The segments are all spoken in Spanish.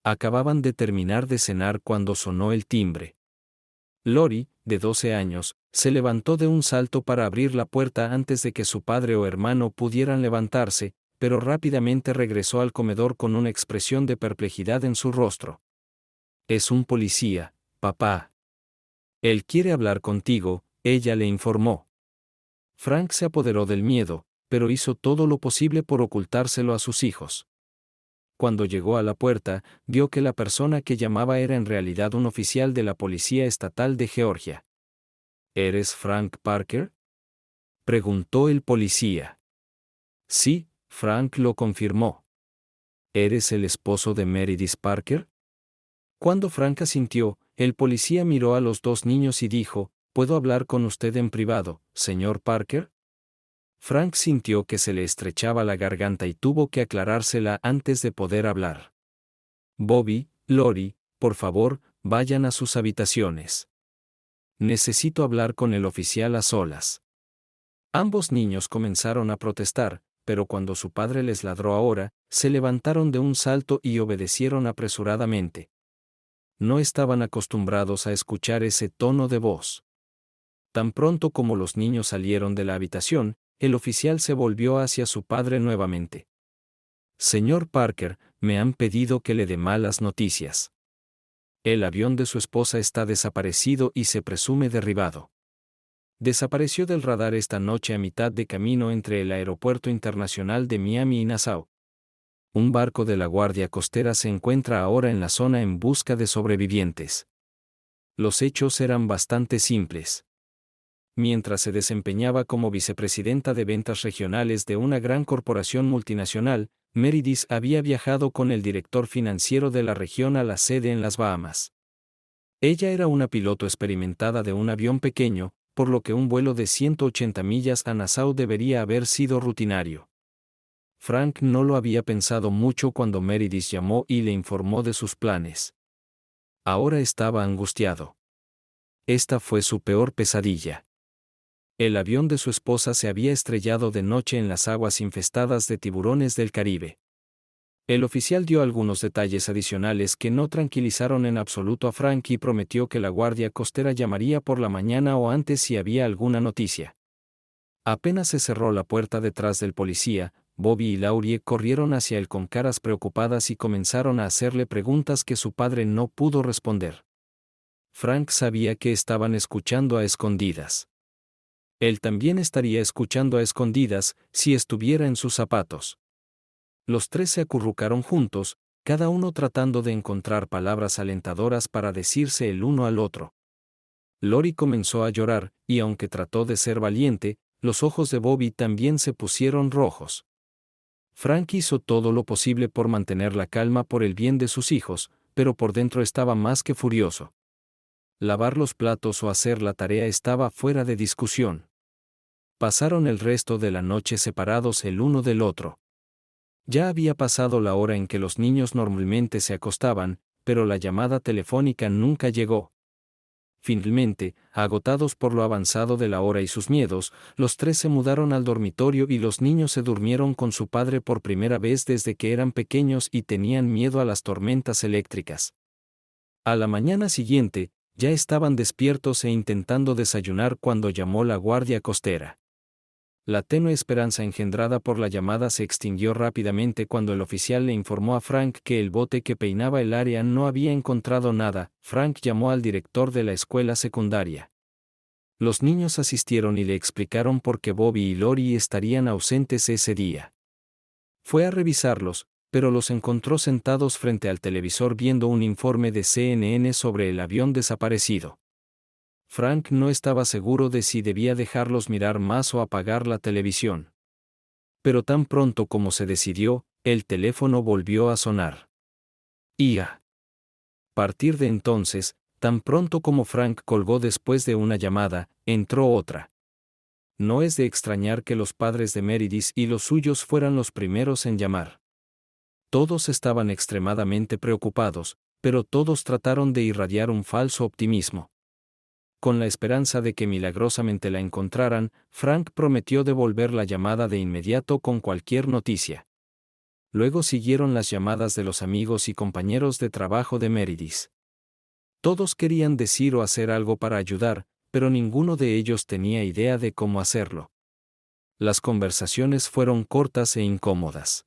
Acababan de terminar de cenar cuando sonó el timbre. Lori, de 12 años, se levantó de un salto para abrir la puerta antes de que su padre o hermano pudieran levantarse, pero rápidamente regresó al comedor con una expresión de perplejidad en su rostro. «Es un policía, papá. Él quiere hablar contigo», ella le informó. Frank se apoderó del miedo, pero hizo todo lo posible por ocultárselo a sus hijos. Cuando llegó a la puerta, vio que la persona que llamaba era en realidad un oficial de la Policía Estatal de Georgia. «¿Eres Frank Parker?», preguntó el policía. «Sí», Frank lo confirmó. «¿Eres el esposo de Meredith Parker?». Cuando Frank asintió, el policía miró a los dos niños y dijo: «¿Puedo hablar con usted en privado, señor Parker?». Frank sintió que se le estrechaba la garganta y tuvo que aclarársela antes de poder hablar. «Bobby, Lori, por favor, vayan a sus habitaciones. Necesito hablar con el oficial a solas». Ambos niños comenzaron a protestar, pero cuando su padre les ladró ahora, se levantaron de un salto y obedecieron apresuradamente. No estaban acostumbrados a escuchar ese tono de voz. Tan pronto como los niños salieron de la habitación, el oficial se volvió hacia su padre nuevamente. «Señor Parker, me han pedido que le dé malas noticias. El avión de su esposa está desaparecido y se presume derribado. Desapareció del radar esta noche a mitad de camino entre el Aeropuerto Internacional de Miami y Nassau. Un barco de la Guardia Costera se encuentra ahora en la zona en busca de sobrevivientes». Los hechos eran bastante simples. Mientras se desempeñaba como vicepresidenta de ventas regionales de una gran corporación multinacional, Meredith había viajado con el director financiero de la región a la sede en las Bahamas. Ella era una piloto experimentada de un avión pequeño, por lo que un vuelo de 180 millas a Nassau debería haber sido rutinario. Frank no lo había pensado mucho cuando Meredith llamó y le informó de sus planes. Ahora estaba angustiado. Esta fue su peor pesadilla. El avión de su esposa se había estrellado de noche en las aguas infestadas de tiburones del Caribe. El oficial dio algunos detalles adicionales que no tranquilizaron en absoluto a Frank y prometió que la Guardia Costera llamaría por la mañana o antes si había alguna noticia. Apenas se cerró la puerta detrás del policía, Bobby y Laurie corrieron hacia él con caras preocupadas y comenzaron a hacerle preguntas que su padre no pudo responder. Frank sabía que estaban escuchando a escondidas. Él también estaría escuchando a escondidas si estuviera en sus zapatos. Los tres se acurrucaron juntos, cada uno tratando de encontrar palabras alentadoras para decirse el uno al otro. Lori comenzó a llorar, y aunque trató de ser valiente, los ojos de Bobby también se pusieron rojos. Frank hizo todo lo posible por mantener la calma por el bien de sus hijos, pero por dentro estaba más que furioso. Lavar los platos o hacer la tarea estaba fuera de discusión. Pasaron el resto de la noche separados el uno del otro. Ya había pasado la hora en que los niños normalmente se acostaban, pero la llamada telefónica nunca llegó. Finalmente, agotados por lo avanzado de la hora y sus miedos, los tres se mudaron al dormitorio y los niños se durmieron con su padre por primera vez desde que eran pequeños y tenían miedo a las tormentas eléctricas. A la mañana siguiente, ya estaban despiertos e intentando desayunar cuando llamó la Guardia Costera. La tenue esperanza engendrada por la llamada se extinguió rápidamente cuando el oficial le informó a Frank que el bote que peinaba el área no había encontrado nada. Frank llamó al director de la escuela secundaria. Los niños asistieron y le explicaron por qué Bobby y Lori estarían ausentes ese día. Fue a revisarlos, pero los encontró sentados frente al televisor viendo un informe de CNN sobre el avión desaparecido. Frank no estaba seguro de si debía dejarlos mirar más o apagar la televisión. Pero tan pronto como se decidió, el teléfono volvió a sonar. Y a partir de entonces, tan pronto como Frank colgó después de una llamada, entró otra. No es de extrañar que los padres de Meredith y los suyos fueran los primeros en llamar. Todos estaban extremadamente preocupados, pero todos trataron de irradiar un falso optimismo. Con la esperanza de que milagrosamente la encontraran, Frank prometió devolver la llamada de inmediato con cualquier noticia. Luego siguieron las llamadas de los amigos y compañeros de trabajo de Meredith. Todos querían decir o hacer algo para ayudar, pero ninguno de ellos tenía idea de cómo hacerlo. Las conversaciones fueron cortas e incómodas.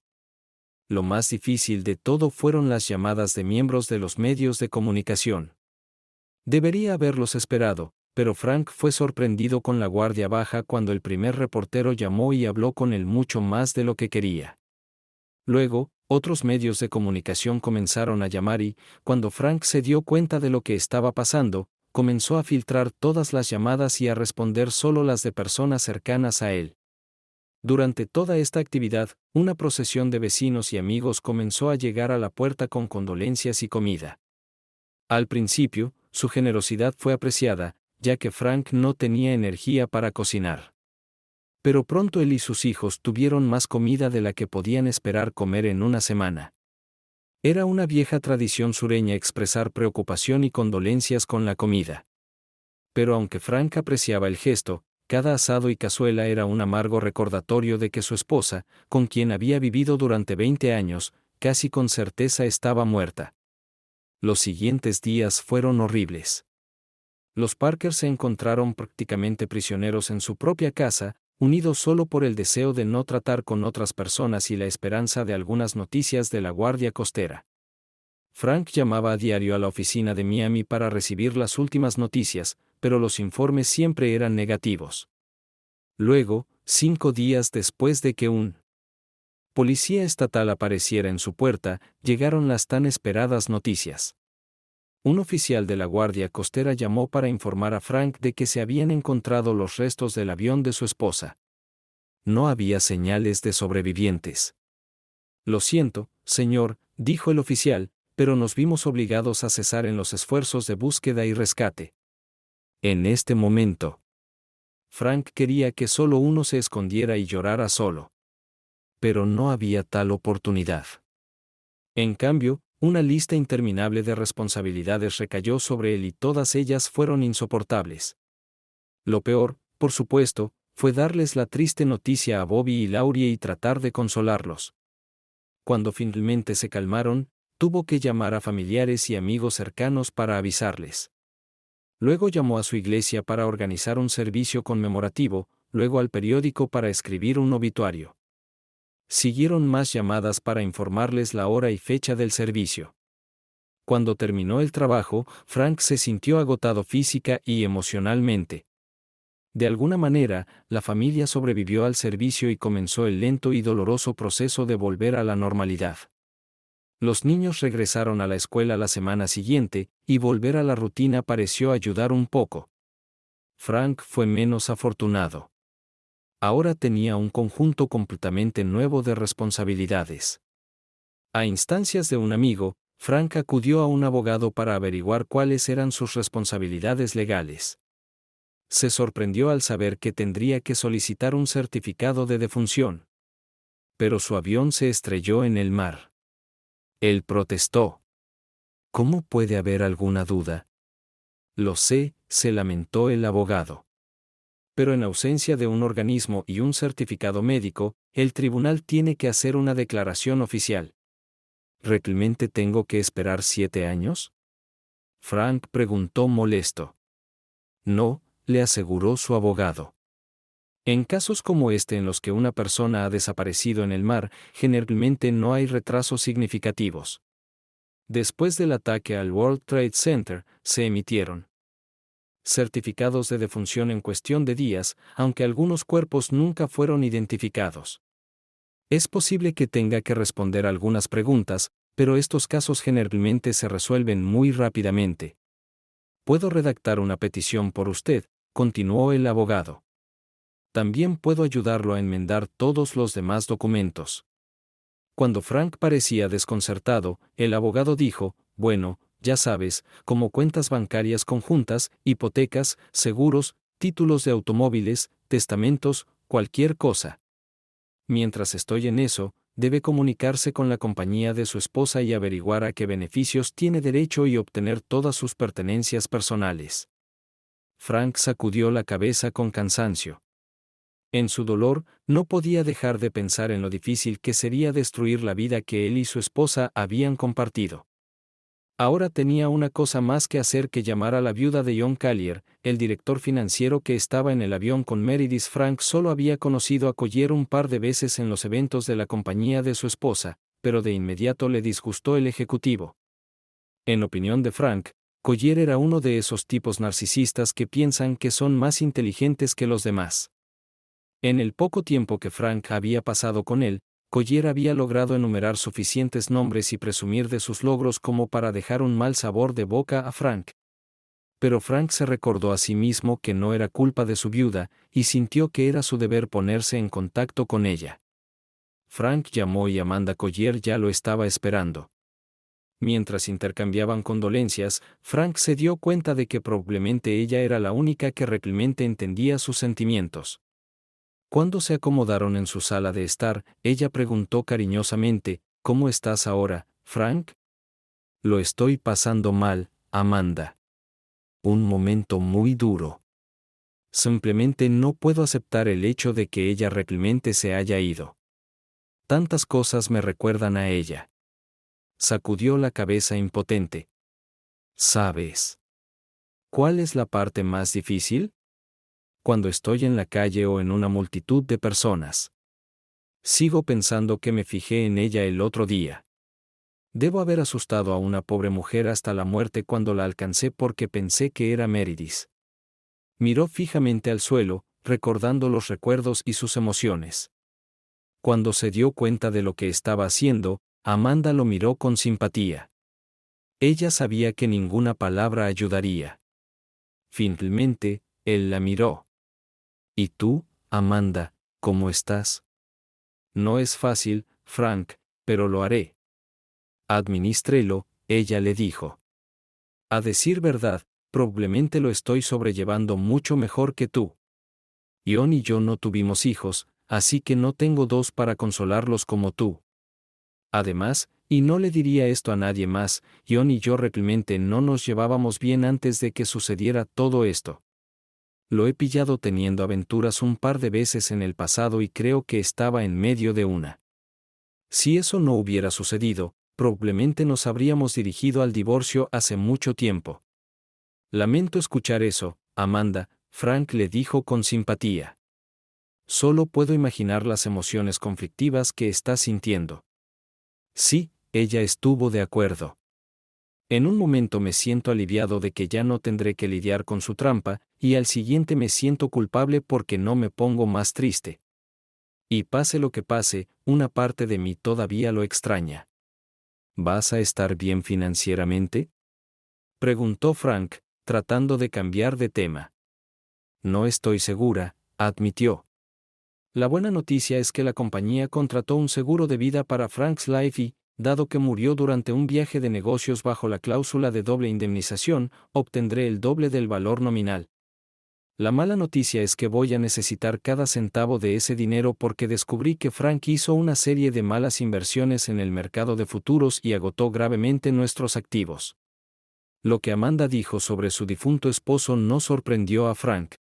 Lo más difícil de todo fueron las llamadas de miembros de los medios de comunicación. Debería haberlos esperado, pero Frank fue sorprendido con la guardia baja cuando el primer reportero llamó y habló con él mucho más de lo que quería. Luego, otros medios de comunicación comenzaron a llamar y, cuando Frank se dio cuenta de lo que estaba pasando, comenzó a filtrar todas las llamadas y a responder solo las de personas cercanas a él. Durante toda esta actividad, una procesión de vecinos y amigos comenzó a llegar a la puerta con condolencias y comida. Al principio, su generosidad fue apreciada, ya que Frank no tenía energía para cocinar. Pero pronto él y sus hijos tuvieron más comida de la que podían esperar comer en una semana. Era una vieja tradición sureña expresar preocupación y condolencias con la comida. Pero aunque Frank apreciaba el gesto, cada asado y cazuela era un amargo recordatorio de que su esposa, con quien había vivido durante 20 años, casi con certeza estaba muerta. Los siguientes días fueron horribles. Los Parker se encontraron prácticamente prisioneros en su propia casa, unidos solo por el deseo de no tratar con otras personas y la esperanza de algunas noticias de la Guardia Costera. Frank llamaba a diario a la oficina de Miami para recibir las últimas noticias, pero los informes siempre eran negativos. Luego, 5 días después de que un policía estatal apareciera en su puerta, llegaron las tan esperadas noticias. Un oficial de la Guardia Costera llamó para informar a Frank de que se habían encontrado los restos del avión de su esposa. No había señales de sobrevivientes. Lo siento, señor, dijo el oficial, pero nos vimos obligados a cesar en los esfuerzos de búsqueda y rescate. En este momento, Frank quería que solo uno se escondiera y llorara solo. Pero no había tal oportunidad. En cambio, una lista interminable de responsabilidades recayó sobre él y todas ellas fueron insoportables. Lo peor, por supuesto, fue darles la triste noticia a Bobby y Laurie y tratar de consolarlos. Cuando finalmente se calmaron, tuvo que llamar a familiares y amigos cercanos para avisarles. Luego llamó a su iglesia para organizar un servicio conmemorativo, luego al periódico para escribir un obituario. Siguieron más llamadas para informarles la hora y fecha del servicio. Cuando terminó el trabajo, Frank se sintió agotado física y emocionalmente. De alguna manera, la familia sobrevivió al servicio y comenzó el lento y doloroso proceso de volver a la normalidad. Los niños regresaron a la escuela la semana siguiente, y volver a la rutina pareció ayudar un poco. Frank fue menos afortunado. Ahora tenía un conjunto completamente nuevo de responsabilidades. A instancias de un amigo, Frank acudió a un abogado para averiguar cuáles eran sus responsabilidades legales. Se sorprendió al saber que tendría que solicitar un certificado de defunción. Pero su avión se estrelló en el mar. Él protestó. ¿Cómo puede haber alguna duda? Lo sé, se lamentó el abogado. Pero en ausencia de un organismo y un certificado médico, el tribunal tiene que hacer una declaración oficial. ¿Realmente tengo que esperar 7 años? Frank preguntó molesto. No, le aseguró su abogado. En casos como este en los que una persona ha desaparecido en el mar, generalmente no hay retrasos significativos. Después del ataque al World Trade Center, se emitieron certificados de defunción en cuestión de días, aunque algunos cuerpos nunca fueron identificados. Es posible que tenga que responder algunas preguntas, pero estos casos generalmente se resuelven muy rápidamente. Puedo redactar una petición por usted, continuó el abogado. También puedo ayudarlo a enmendar todos los demás documentos. Cuando Frank parecía desconcertado, el abogado dijo, bueno, ya sabes, como cuentas bancarias conjuntas, hipotecas, seguros, títulos de automóviles, testamentos, cualquier cosa. Mientras estoy en eso, debe comunicarse con la compañía de su esposa y averiguar a qué beneficios tiene derecho y obtener todas sus pertenencias personales. Frank sacudió la cabeza con cansancio. En su dolor, no podía dejar de pensar en lo difícil que sería destruir la vida que él y su esposa habían compartido. Ahora tenía una cosa más que hacer que llamar a la viuda de John Collier, el director financiero que estaba en el avión con Meredith. Frank solo había conocido a Collier un par de veces en los eventos de la compañía de su esposa, pero de inmediato le disgustó el ejecutivo. En opinión de Frank, Collier era uno de esos tipos narcisistas que piensan que son más inteligentes que los demás. En el poco tiempo que Frank había pasado con él, Collier había logrado enumerar suficientes nombres y presumir de sus logros como para dejar un mal sabor de boca a Frank. Pero Frank se recordó a sí mismo que no era culpa de su viuda, y sintió que era su deber ponerse en contacto con ella. Frank llamó y Amanda Collier ya lo estaba esperando. Mientras intercambiaban condolencias, Frank se dio cuenta de que probablemente ella era la única que realmente entendía sus sentimientos. Cuando se acomodaron en su sala de estar, ella preguntó cariñosamente, ¿cómo estás ahora, Frank? Lo estoy pasando mal, Amanda. Un momento muy duro. Simplemente no puedo aceptar el hecho de que ella realmente se haya ido. Tantas cosas me recuerdan a ella. Sacudió la cabeza impotente. ¿Sabes cuál es la parte más difícil? Cuando estoy en la calle o en una multitud de personas. Sigo pensando que me fijé en ella el otro día. Debo haber asustado a una pobre mujer hasta la muerte cuando la alcancé porque pensé que era Meredith. Miró fijamente al suelo, recordando los recuerdos y sus emociones. Cuando se dio cuenta de lo que estaba haciendo, Amanda lo miró con simpatía. Ella sabía que ninguna palabra ayudaría. Finalmente, él la miró. ¿Y tú, Amanda, cómo estás? No es fácil, Frank, pero lo haré. Administrelo, ella le dijo. A decir verdad, probablemente lo estoy sobrellevando mucho mejor que tú. John y yo no tuvimos hijos, así que no tengo dos para consolarlos como tú. Además, y no le diría esto a nadie más, John y yo realmente no nos llevábamos bien antes de que sucediera todo esto. Lo he pillado teniendo aventuras un par de veces en el pasado y creo que estaba en medio de una. Si eso no hubiera sucedido, probablemente nos habríamos dirigido al divorcio hace mucho tiempo. Lamento escuchar eso, Amanda, Frank le dijo con simpatía. Solo puedo imaginar las emociones conflictivas que estás sintiendo. Sí, ella estuvo de acuerdo. En un momento me siento aliviado de que ya no tendré que lidiar con su trampa, y al siguiente me siento culpable porque no me pongo más triste. Y pase lo que pase, una parte de mí todavía lo extraña. ¿Vas a estar bien financieramente? Preguntó Frank, tratando de cambiar de tema. No estoy segura, admitió. La buena noticia es que la compañía contrató un seguro de vida para Frank's Life y, dado que murió durante un viaje de negocios bajo la cláusula de doble indemnización, obtendré el doble del valor nominal. La mala noticia es que voy a necesitar cada centavo de ese dinero porque descubrí que Frank hizo una serie de malas inversiones en el mercado de futuros y agotó gravemente nuestros activos. Lo que Amanda dijo sobre su difunto esposo no sorprendió a Frank.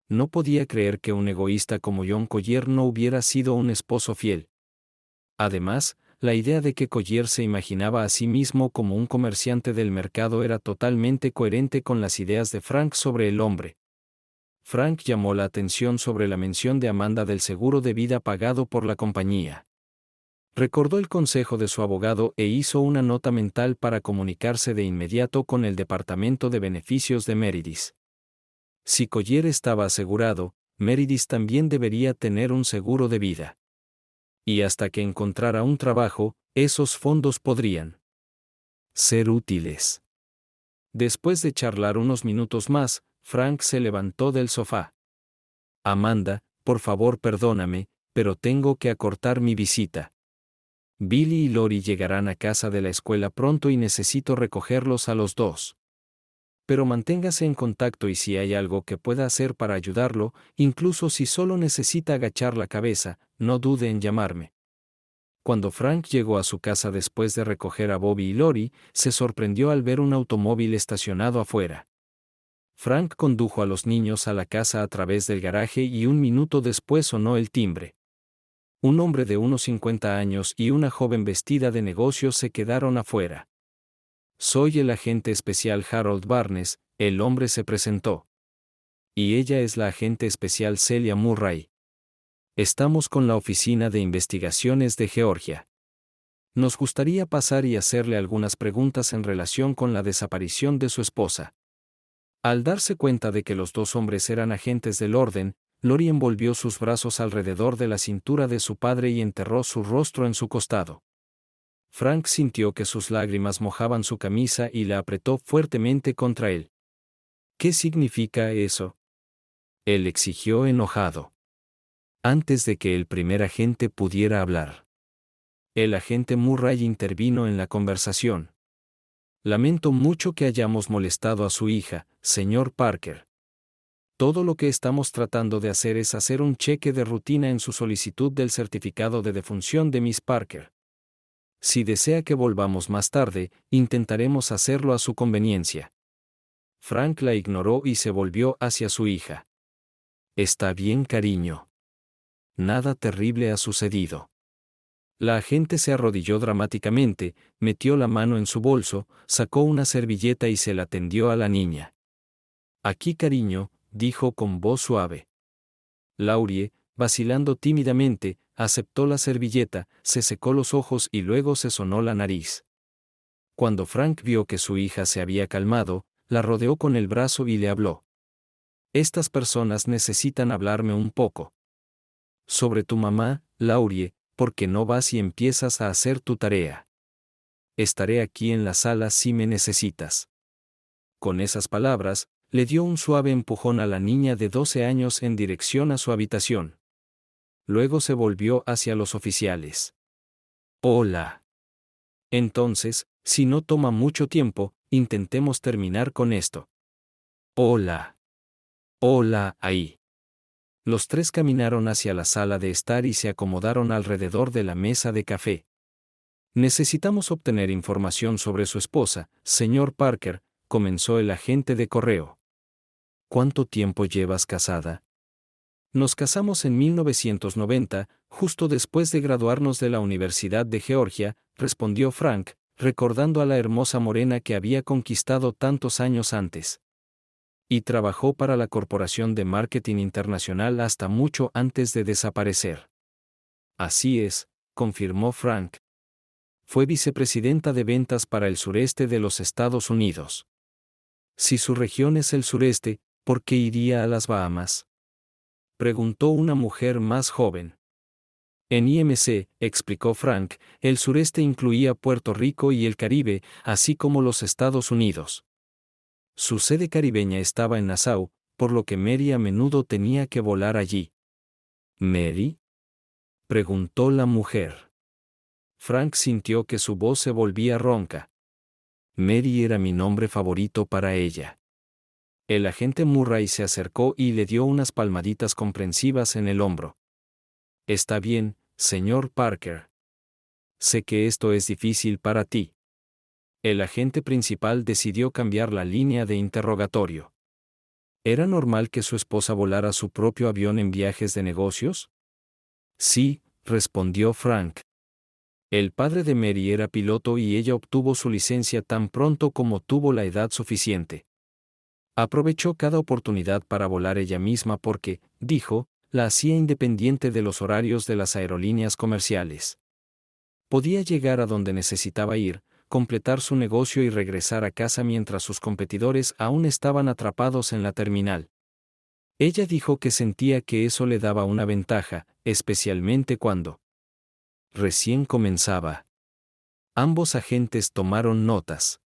No podía creer que un egoísta como John Collier no hubiera sido un esposo fiel. Además, la idea de que Collier se imaginaba a sí mismo como un comerciante del mercado era totalmente coherente con las ideas de Frank sobre el hombre. Frank llamó la atención sobre la mención de Amanda del seguro de vida pagado por la compañía. Recordó el consejo de su abogado e hizo una nota mental para comunicarse de inmediato con el Departamento de Beneficios de Meredith. Si Collier estaba asegurado, Meredith también debería tener un seguro de vida. Y hasta que encontrara un trabajo, esos fondos podrían ser útiles. Después de charlar unos minutos más, Frank se levantó del sofá. Amanda, por favor perdóname, pero tengo que acortar mi visita. Billy y Lori llegarán a casa de la escuela pronto y necesito recogerlos a los dos. Pero manténgase en contacto y si hay algo que pueda hacer para ayudarlo, incluso si solo necesita agachar la cabeza, no dude en llamarme. Cuando Frank llegó a su casa después de recoger a Bobby y Lori, se sorprendió al ver un automóvil estacionado afuera. Frank condujo a los niños a la casa a través del garaje y un minuto después sonó el timbre. Un hombre de unos 50 años y una joven vestida de negocios se quedaron afuera. Soy el agente especial Harold Barnes, el hombre se presentó. Y ella es la agente especial Celia Murray. Estamos con la Oficina de Investigaciones de Georgia. Nos gustaría pasar y hacerle algunas preguntas en relación con la desaparición de su esposa. Al darse cuenta de que los dos hombres eran agentes del orden, Lori envolvió sus brazos alrededor de la cintura de su padre y enterró su rostro en su costado. Frank sintió que sus lágrimas mojaban su camisa y la apretó fuertemente contra él. ¿Qué significa eso? Él exigió enojado. Antes de que el primer agente pudiera hablar, el agente Murray intervino en la conversación. Lamento mucho que hayamos molestado a su hija, señor Parker. Todo lo que estamos tratando de hacer es hacer un cheque de rutina en su solicitud del certificado de defunción de Miss Parker. Si desea que volvamos más tarde, intentaremos hacerlo a su conveniencia. Frank la ignoró y se volvió hacia su hija. Está bien, cariño. Nada terrible ha sucedido. La agente se arrodilló dramáticamente, metió la mano en su bolso, sacó una servilleta y se la tendió a la niña. Aquí, cariño, dijo con voz suave. Laurie, vacilando tímidamente, aceptó la servilleta, se secó los ojos y luego se sonó la nariz. Cuando Frank vio que su hija se había calmado, la rodeó con el brazo y le habló. Estas personas necesitan hablarme un poco. Sobre tu mamá, Laurie, ¿por qué no vas y empiezas a hacer tu tarea? Estaré aquí en la sala si me necesitas. Con esas palabras, le dio un suave empujón a la niña de 12 años en dirección a su habitación. Luego se volvió hacia los oficiales. Hola. Entonces, si no toma mucho tiempo, intentemos terminar con esto. Hola. Hola, ahí. Los tres caminaron hacia la sala de estar y se acomodaron alrededor de la mesa de café. Necesitamos obtener información sobre su esposa, señor Parker, comenzó el agente de correo. ¿Cuánto tiempo llevas casada? Nos casamos en 1990, justo después de graduarnos de la Universidad de Georgia, respondió Frank, recordando a la hermosa morena que había conquistado tantos años antes. Y trabajó para la Corporación de Marketing Internacional hasta mucho antes de desaparecer. Así es, confirmó Frank. Fue vicepresidenta de ventas para el sureste de los Estados Unidos. Si su región es el sureste, ¿por qué iría a las Bahamas? Preguntó una mujer más joven. En IMC, explicó Frank, el sureste incluía Puerto Rico y el Caribe, así como los Estados Unidos. Su sede caribeña estaba en Nassau, por lo que Mary a menudo tenía que volar allí. ¿Mary? Preguntó la mujer. Frank sintió que su voz se volvía ronca. Mary era mi nombre favorito para ella. El agente Murray se acercó y le dio unas palmaditas comprensivas en el hombro. Está bien, señor Parker. Sé que esto es difícil para ti. El agente principal decidió cambiar la línea de interrogatorio. ¿Era normal que su esposa volara su propio avión en viajes de negocios? Sí, respondió Frank. El padre de Mary era piloto y ella obtuvo su licencia tan pronto como tuvo la edad suficiente. Aprovechó cada oportunidad para volar ella misma porque, dijo, la hacía independiente de los horarios de las aerolíneas comerciales. Podía llegar a donde necesitaba ir, completar su negocio y regresar a casa mientras sus competidores aún estaban atrapados en la terminal. Ella dijo que sentía que eso le daba una ventaja, especialmente cuando recién comenzaba. Ambos agentes tomaron notas.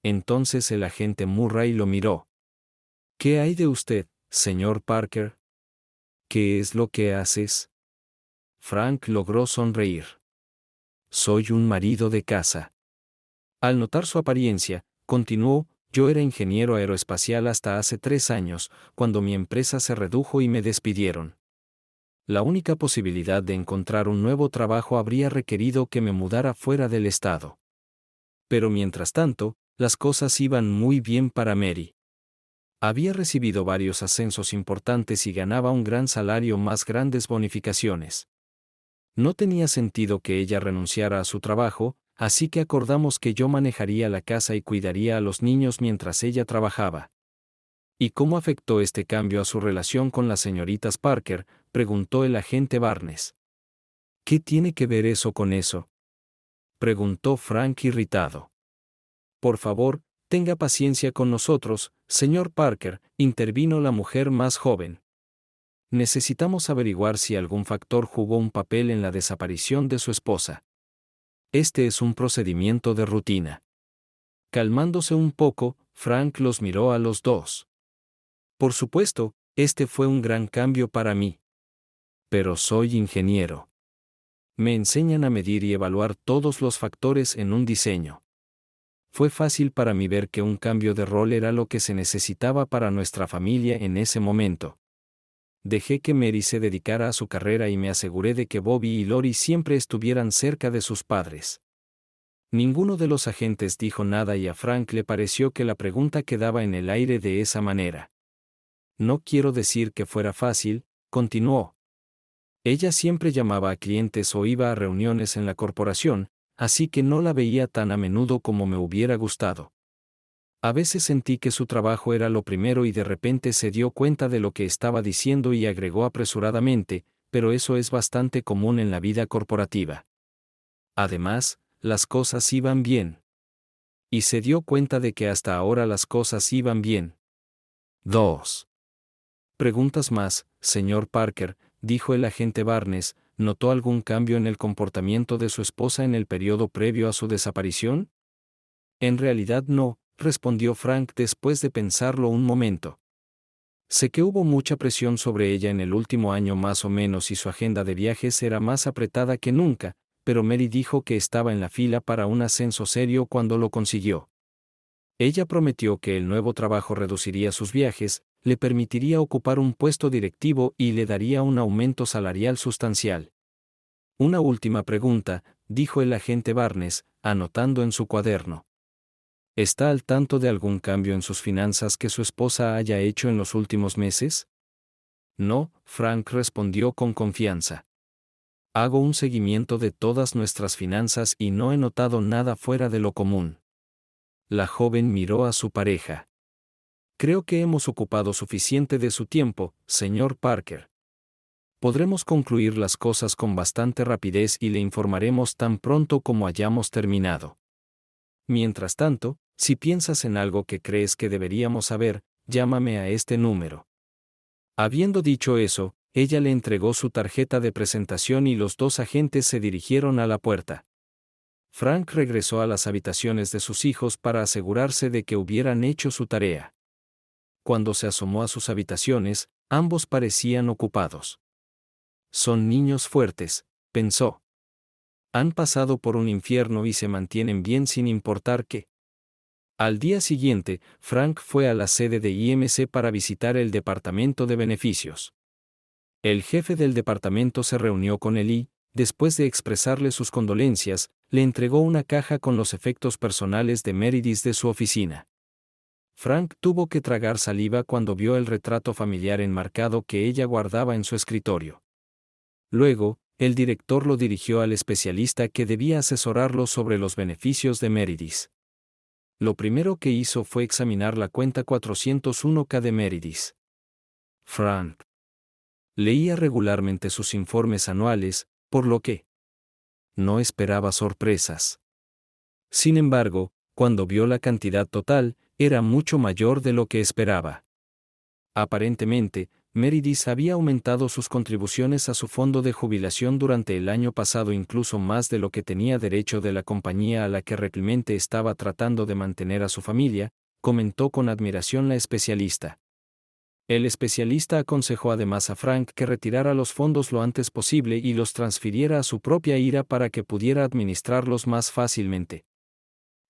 Entonces el agente Murray lo miró. ¿Qué hay de usted, señor Parker? ¿Qué es lo que haces? Frank logró sonreír. Soy un marido de casa. Al notar su apariencia, continuó, yo era ingeniero aeroespacial hasta hace 3 años, cuando mi empresa se redujo y me despidieron. La única posibilidad de encontrar un nuevo trabajo habría requerido que me mudara fuera del estado. Pero mientras tanto, las cosas iban muy bien para Mary. Había recibido varios ascensos importantes y ganaba un gran salario más grandes bonificaciones. No tenía sentido que ella renunciara a su trabajo, así que acordamos que yo manejaría la casa y cuidaría a los niños mientras ella trabajaba. ¿Y cómo afectó este cambio a su relación con las señoritas Parker?, preguntó el agente Barnes. ¿Qué tiene que ver eso con eso?, preguntó Frank irritado. Por favor, tenga paciencia con nosotros, señor Parker, intervino la mujer más joven. Necesitamos averiguar si algún factor jugó un papel en la desaparición de su esposa. Este es un procedimiento de rutina. Calmándose un poco, Frank los miró a los dos. Por supuesto, este fue un gran cambio para mí. Pero soy ingeniero. Me enseñan a medir y evaluar todos los factores en un diseño. Fue fácil para mí ver que un cambio de rol era lo que se necesitaba para nuestra familia en ese momento. Dejé que Mary se dedicara a su carrera y me aseguré de que Bobby y Lori siempre estuvieran cerca de sus padres. Ninguno de los agentes dijo nada y a Frank le pareció que la pregunta quedaba en el aire de esa manera. No quiero decir que fuera fácil, continuó. Ella siempre llamaba a clientes o iba a reuniones en la corporación, así que no la veía tan a menudo como me hubiera gustado. A veces sentí que su trabajo era lo primero y de repente se dio cuenta de lo que estaba diciendo y agregó apresuradamente, pero eso es bastante común en la vida corporativa. Además, las cosas iban bien. Y se dio cuenta de que hasta ahora las cosas iban bien. 2. Preguntas más, señor Parker, dijo el agente Barnes, ¿notó algún cambio en el comportamiento de su esposa en el periodo previo a su desaparición? En realidad no, respondió Frank después de pensarlo un momento. Sé que hubo mucha presión sobre ella en el último año más o menos y su agenda de viajes era más apretada que nunca, pero Mary dijo que estaba en la fila para un ascenso serio cuando lo consiguió. Ella prometió que el nuevo trabajo reduciría sus viajes, le permitiría ocupar un puesto directivo y le daría un aumento salarial sustancial. Una última pregunta, dijo el agente Barnes, anotando en su cuaderno. ¿Está al tanto de algún cambio en sus finanzas que su esposa haya hecho en los últimos meses? No, Frank respondió con confianza. Hago un seguimiento de todas nuestras finanzas y no he notado nada fuera de lo común. La joven miró a su pareja. Creo que hemos ocupado suficiente de su tiempo, señor Parker. Podremos concluir las cosas con bastante rapidez y le informaremos tan pronto como hayamos terminado. Mientras tanto, si piensas en algo que crees que deberíamos saber, llámame a este número. Habiendo dicho eso, ella le entregó su tarjeta de presentación y los dos agentes se dirigieron a la puerta. Frank regresó a las habitaciones de sus hijos para asegurarse de que hubieran hecho su tarea. Cuando se asomó a sus habitaciones, ambos parecían ocupados. Son niños fuertes, pensó. Han pasado por un infierno y se mantienen bien sin importar qué. Al día siguiente, Frank fue a la sede de IMC para visitar el departamento de beneficios. El jefe del departamento se reunió con él y, después de expresarle sus condolencias, le entregó una caja con los efectos personales de Meredith de su oficina. Frank tuvo que tragar saliva cuando vio el retrato familiar enmarcado que ella guardaba en su escritorio. Luego, el director lo dirigió al especialista que debía asesorarlo sobre los beneficios de Meredith. Lo primero que hizo fue examinar la cuenta 401K de Meredith. Frank leía regularmente sus informes anuales, por lo que no esperaba sorpresas. Sin embargo, cuando vio la cantidad total, era mucho mayor de lo que esperaba. Aparentemente, Meredith había aumentado sus contribuciones a su fondo de jubilación durante el año pasado incluso más de lo que tenía derecho de la compañía a la que realmente estaba tratando de mantener a su familia, comentó con admiración la especialista. El especialista aconsejó además a Frank que retirara los fondos lo antes posible y los transfiriera a su propia IRA para que pudiera administrarlos más fácilmente.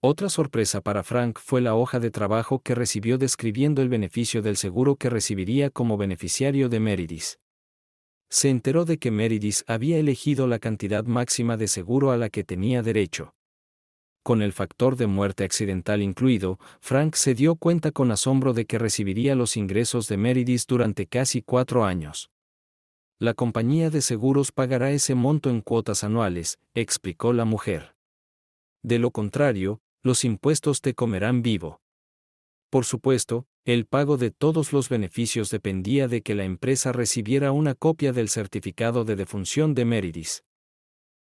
Otra sorpresa para Frank fue la hoja de trabajo que recibió describiendo el beneficio del seguro que recibiría como beneficiario de Meredith. Se enteró de que Meredith había elegido la cantidad máxima de seguro a la que tenía derecho. con el factor de muerte accidental incluido, Frank se dio cuenta con asombro de que recibiría los ingresos de Meredith durante casi 4 años. La compañía de seguros pagará ese monto en cuotas anuales, explicó la mujer. De lo contrario, los impuestos te comerán vivo. Por supuesto, el pago de todos los beneficios dependía de que la empresa recibiera una copia del certificado de defunción de Meredith.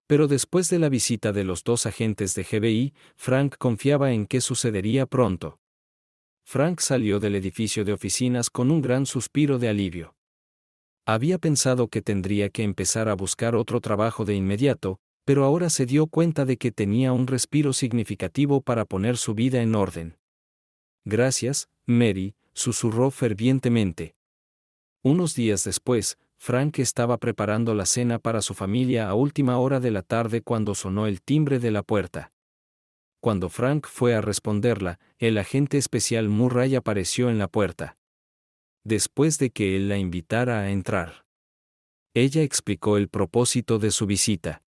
Pero después de la visita de los 2 agentes de FBI, Frank confiaba en que sucedería pronto. Frank salió del edificio de oficinas con un gran suspiro de alivio. Había pensado que tendría que empezar a buscar otro trabajo de inmediato, pero ahora se dio cuenta de que tenía un respiro significativo para poner su vida en orden. Gracias, Mary, susurró fervientemente. Unos días después, Frank estaba preparando la cena para su familia a última hora de la tarde cuando sonó el timbre de la puerta. Cuando Frank fue a responderla, el agente especial Murray apareció en la puerta. Después de que él la invitara a entrar, ella explicó el propósito de su visita.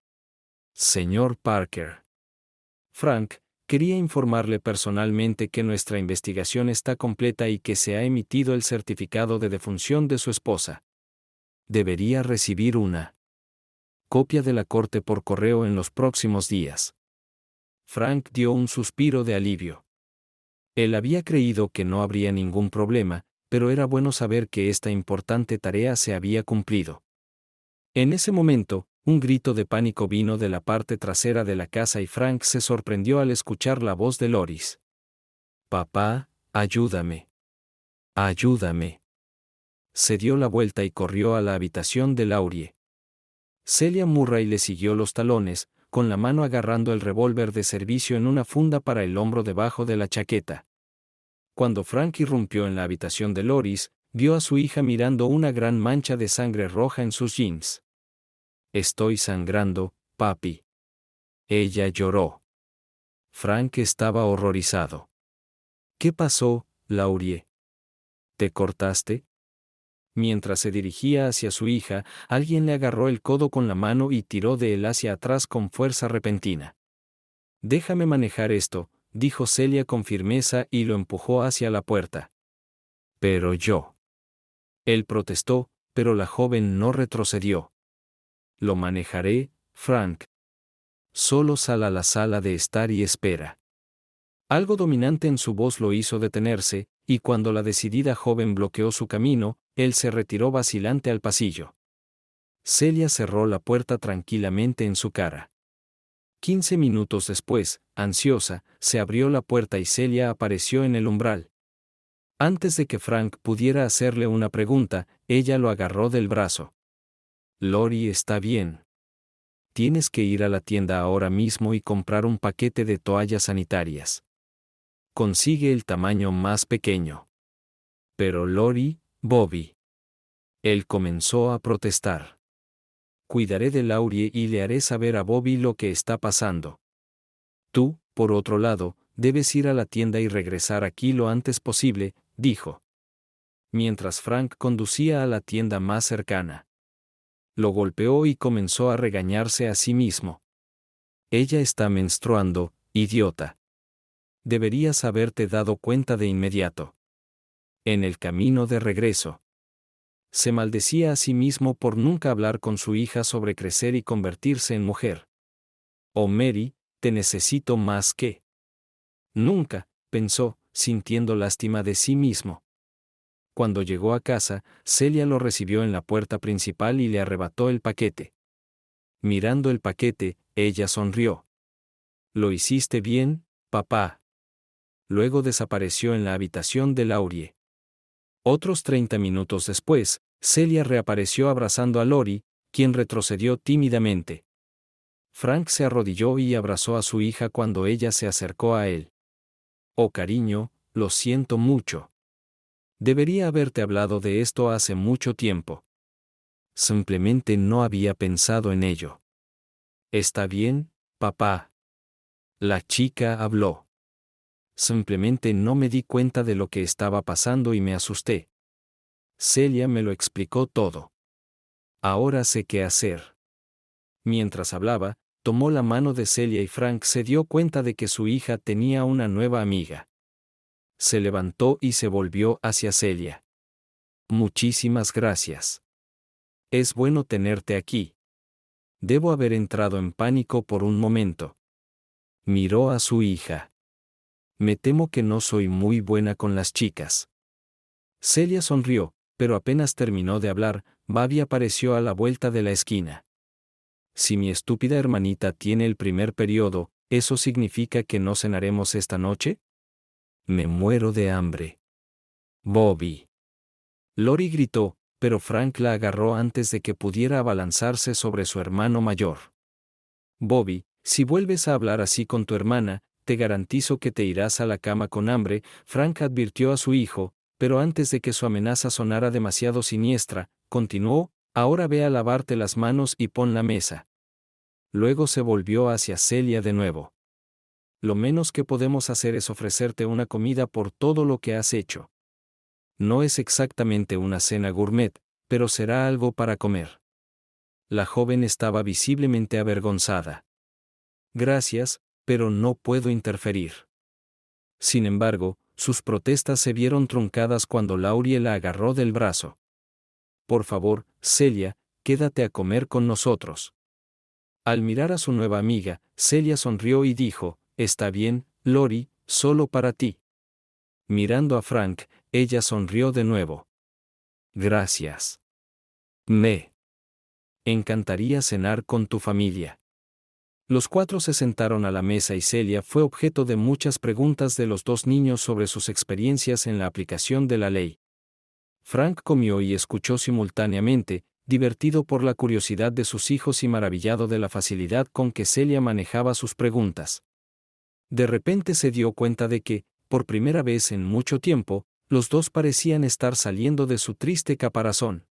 Señor Parker. Frank, quería informarle personalmente que nuestra investigación está completa y que se ha emitido el certificado de defunción de su esposa. Debería recibir una copia de la corte por correo en los próximos días. Frank dio un suspiro de alivio. Él había creído que no habría ningún problema, pero era bueno saber que esta importante tarea se había cumplido. En ese momento, un grito de pánico vino de la parte trasera de la casa y Frank se sorprendió al escuchar la voz de Loris. «Papá, ayúdame. Ayúdame». Se dio la vuelta y corrió a la habitación de Laurie. Celia Murray le siguió los talones, con la mano agarrando el revólver de servicio en una funda para el hombro debajo de la chaqueta. Cuando Frank irrumpió en la habitación de Loris, vio a su hija mirando una gran mancha de sangre roja en sus jeans. «Estoy sangrando, papi». Ella lloró. Frank estaba horrorizado. «¿Qué pasó, Laurie? ¿Te cortaste?» Mientras se dirigía hacia su hija, alguien le agarró el codo con la mano y tiró de él hacia atrás con fuerza repentina. «Déjame manejar esto», dijo Celia con firmeza y lo empujó hacia la puerta. «Pero yo». Él protestó, pero la joven no retrocedió. «Lo manejaré, Frank. Solo sal a la sala de estar y espera». Algo dominante en su voz lo hizo detenerse, y cuando la decidida joven bloqueó su camino, él se retiró vacilante al pasillo. Celia cerró la puerta tranquilamente en su cara. 15 minutos después, ansiosa, se abrió la puerta y Celia apareció en el umbral. Antes de que Frank pudiera hacerle una pregunta, ella lo agarró del brazo. «Lori está bien. Tienes que ir a la tienda ahora mismo y comprar un paquete de toallas sanitarias. Consigue el tamaño más pequeño». «Pero Lori, Bobby». Él comenzó a protestar. «Cuidaré de Laurie y le haré saber a Bobby lo que está pasando. Tú, por otro lado, debes ir a la tienda y regresar aquí lo antes posible», dijo. Mientras Frank conducía a la tienda más cercana. Lo golpeó y comenzó a regañarse a sí mismo. «Ella está menstruando, idiota. Deberías haberte dado cuenta de inmediato». En el camino de regreso. Se maldecía a sí mismo por nunca hablar con su hija sobre crecer y convertirse en mujer. «Oh Mary, te necesito más que nunca», pensó, sintiendo lástima de sí mismo. Cuando llegó a casa, Celia lo recibió en la puerta principal y le arrebató el paquete. Mirando el paquete, ella sonrió. «Lo hiciste bien, papá». Luego desapareció en la habitación de Laurie. Otros 30 minutos después, Celia reapareció abrazando a Lori, quien retrocedió tímidamente. Frank se arrodilló y abrazó a su hija cuando ella se acercó a él. «Oh cariño, lo siento mucho. Debería haberte hablado de esto hace mucho tiempo. Simplemente no había pensado en ello». «Está bien, papá». La chica habló. «Simplemente no me di cuenta de lo que estaba pasando y me asusté. Celia me lo explicó todo. Ahora sé qué hacer». Mientras hablaba, tomó la mano de Celia y Frank se dio cuenta de que su hija tenía una nueva amiga. Se levantó y se volvió hacia Celia. Muchísimas gracias. Es bueno tenerte aquí. Debo haber entrado en pánico por un momento. Miró a su hija. Me temo que no soy muy buena con las chicas. Celia sonrió, pero apenas terminó de hablar, Bobby apareció a la vuelta de la esquina. Si mi estúpida hermanita tiene el primer periodo, ¿eso significa que no cenaremos esta noche? Me muero de hambre. Bobby. Lori gritó, pero Frank la agarró antes de que pudiera abalanzarse sobre su hermano mayor. Bobby, si vuelves a hablar así con tu hermana, te garantizo que te irás a la cama con hambre, Frank advirtió a su hijo, pero antes de que su amenaza sonara demasiado siniestra, continuó, ahora ve a lavarte las manos y pon la mesa. Luego se volvió hacia Celia de nuevo. Lo menos que podemos hacer es ofrecerte una comida por todo lo que has hecho. No es exactamente una cena gourmet, pero será algo para comer. La joven estaba visiblemente avergonzada. Gracias, pero no puedo interferir. Sin embargo, sus protestas se vieron truncadas cuando Laurie la agarró del brazo. Por favor, Celia, quédate a comer con nosotros. Al mirar a su nueva amiga, Celia sonrió y dijo, está bien, Lori, solo para ti. Mirando a Frank, ella sonrió de nuevo. Gracias. Me encantaría cenar con tu familia. Los cuatro se sentaron a la mesa y Celia fue objeto de muchas preguntas de los dos niños sobre sus experiencias en la aplicación de la ley. Frank comió y escuchó simultáneamente, divertido por la curiosidad de sus hijos y maravillado de la facilidad con que Celia manejaba sus preguntas. De repente se dio cuenta de que, por primera vez en mucho tiempo, los dos parecían estar saliendo de su triste caparazón.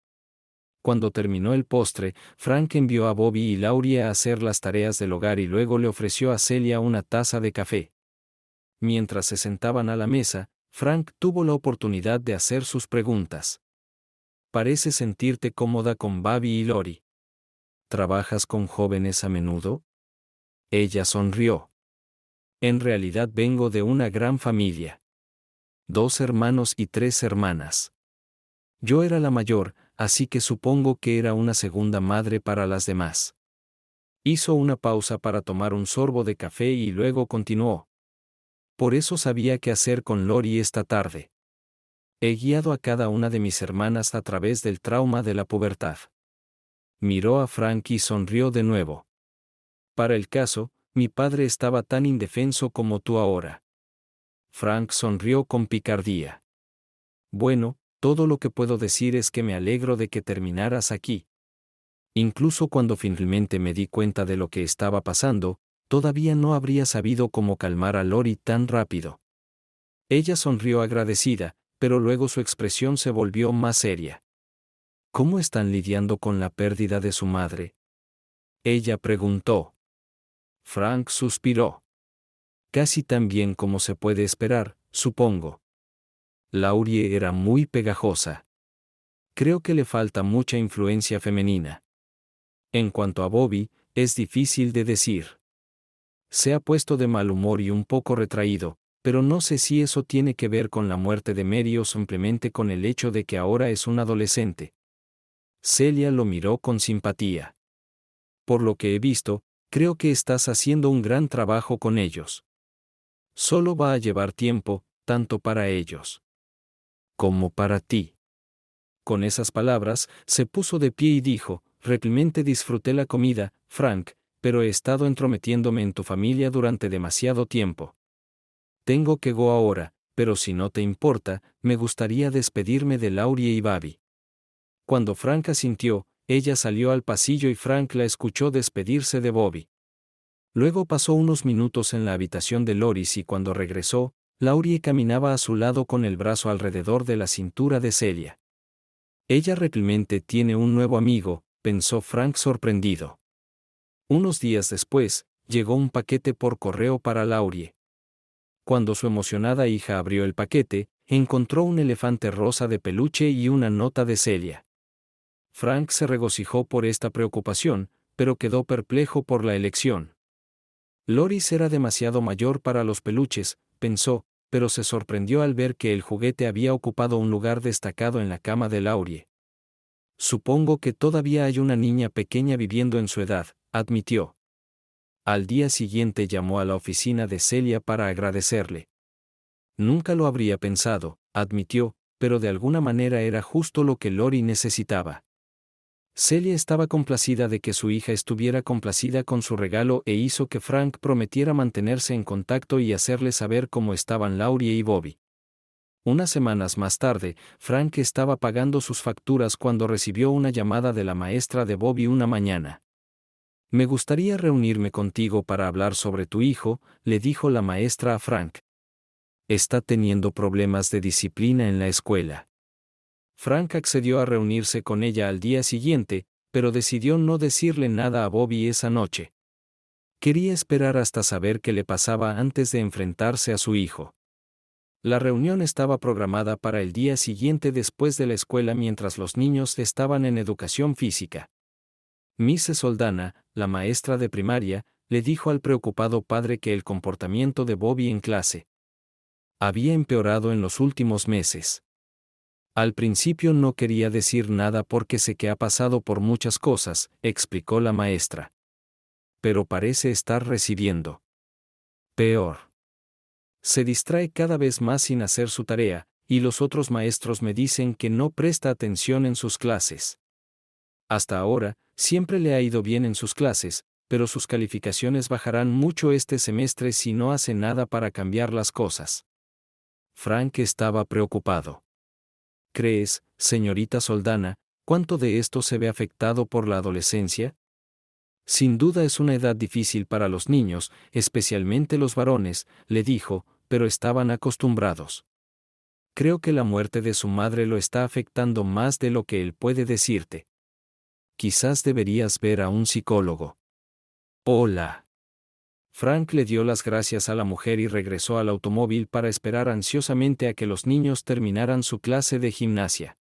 Cuando terminó el postre, Frank envió a Bobby y Laurie a hacer las tareas del hogar y luego le ofreció a Celia una taza de café. Mientras se sentaban a la mesa, Frank tuvo la oportunidad de hacer sus preguntas. ¿Pareces sentirte cómoda con Bobby y Lori? ¿Trabajas con jóvenes a menudo? Ella sonrió. En realidad vengo de una gran familia. 2 hermanos y 3 hermanas. Yo era la mayor, así que supongo que era una segunda madre para las demás. Hizo una pausa para tomar un sorbo de café y luego continuó. Por eso sabía qué hacer con Lori esta tarde. He guiado a cada una de mis hermanas a través del trauma de la pubertad. Miró a Frank y sonrió de nuevo. Para el caso, mi padre estaba tan indefenso como tú ahora. Frank sonrió con picardía. Bueno, todo lo que puedo decir es que me alegro de que terminaras aquí. Incluso cuando finalmente me di cuenta de lo que estaba pasando, todavía no habría sabido cómo calmar a Lori tan rápido. Ella sonrió agradecida, pero luego su expresión se volvió más seria. ¿Cómo están lidiando con la pérdida de su madre? Ella preguntó. Frank suspiró. Casi tan bien como se puede esperar, supongo. Laurie era muy pegajosa. Creo que le falta mucha influencia femenina. En cuanto a Bobby, es difícil de decir. Se ha puesto de mal humor y un poco retraído, pero no sé si eso tiene que ver con la muerte de Mary o simplemente con el hecho de que ahora es un adolescente. Celia lo miró con simpatía. Por lo que he visto, creo que estás haciendo un gran trabajo con ellos. Solo va a llevar tiempo, tanto para ellos como para ti. Con esas palabras, se puso de pie y dijo, realmente disfruté la comida, Frank, pero he estado entrometiéndome en tu familia durante demasiado tiempo. Tengo que go ahora, pero si no te importa, me gustaría despedirme de Laurie y Bobby. Cuando Frank asintió, ella salió al pasillo y Frank la escuchó despedirse de Bobby. Luego pasó unos minutos en la habitación de Loris y cuando regresó, Laurie caminaba a su lado con el brazo alrededor de la cintura de Celia. Ella realmente tiene un nuevo amigo, pensó Frank sorprendido. Unos días después, llegó un paquete por correo para Laurie. Cuando su emocionada hija abrió el paquete, encontró un elefante rosa de peluche y una nota de Celia. Frank se regocijó por esta preocupación, pero quedó perplejo por la elección. Loris era demasiado mayor para los peluches, pensó, pero se sorprendió al ver que el juguete había ocupado un lugar destacado en la cama de Laurie. Supongo que todavía hay una niña pequeña viviendo en su edad, admitió. Al día siguiente llamó a la oficina de Celia para agradecerle. Nunca lo habría pensado, admitió, pero de alguna manera era justo lo que Lori necesitaba. Celia estaba complacida de que su hija estuviera complacida con su regalo e hizo que Frank prometiera mantenerse en contacto y hacerle saber cómo estaban Laurie y Bobby. Unas semanas más tarde, Frank estaba pagando sus facturas cuando recibió una llamada de la maestra de Bobby una mañana. Me gustaría reunirme contigo para hablar sobre tu hijo, le dijo la maestra a Frank. Está teniendo problemas de disciplina en la escuela. Frank accedió a reunirse con ella al día siguiente, pero decidió no decirle nada a Bobby esa noche. Quería esperar hasta saber qué le pasaba antes de enfrentarse a su hijo. La reunión estaba programada para el día siguiente después de la escuela mientras los niños estaban en educación física. Mrs. Soldana, la maestra de primaria, le dijo al preocupado padre que el comportamiento de Bobby en clase había empeorado en los últimos meses. Al principio no quería decir nada porque sé que ha pasado por muchas cosas, explicó la maestra. Pero parece estar recibiendo peor. Se distrae cada vez más sin hacer su tarea, y los otros maestros me dicen que no presta atención en sus clases. Hasta ahora, siempre le ha ido bien en sus clases, pero sus calificaciones bajarán mucho este semestre si no hace nada para cambiar las cosas. Frank estaba preocupado. ¿Crees, señorita Soldana, cuánto de esto se ve afectado por la adolescencia? Sin duda es una edad difícil para los niños, especialmente los varones, le dijo, pero estaban acostumbrados. Creo que la muerte de su madre lo está afectando más de lo que él puede decirte. Quizás deberías ver a un psicólogo. Hola. Frank le dio las gracias a la mujer y regresó al automóvil para esperar ansiosamente a que los niños terminaran su clase de gimnasia.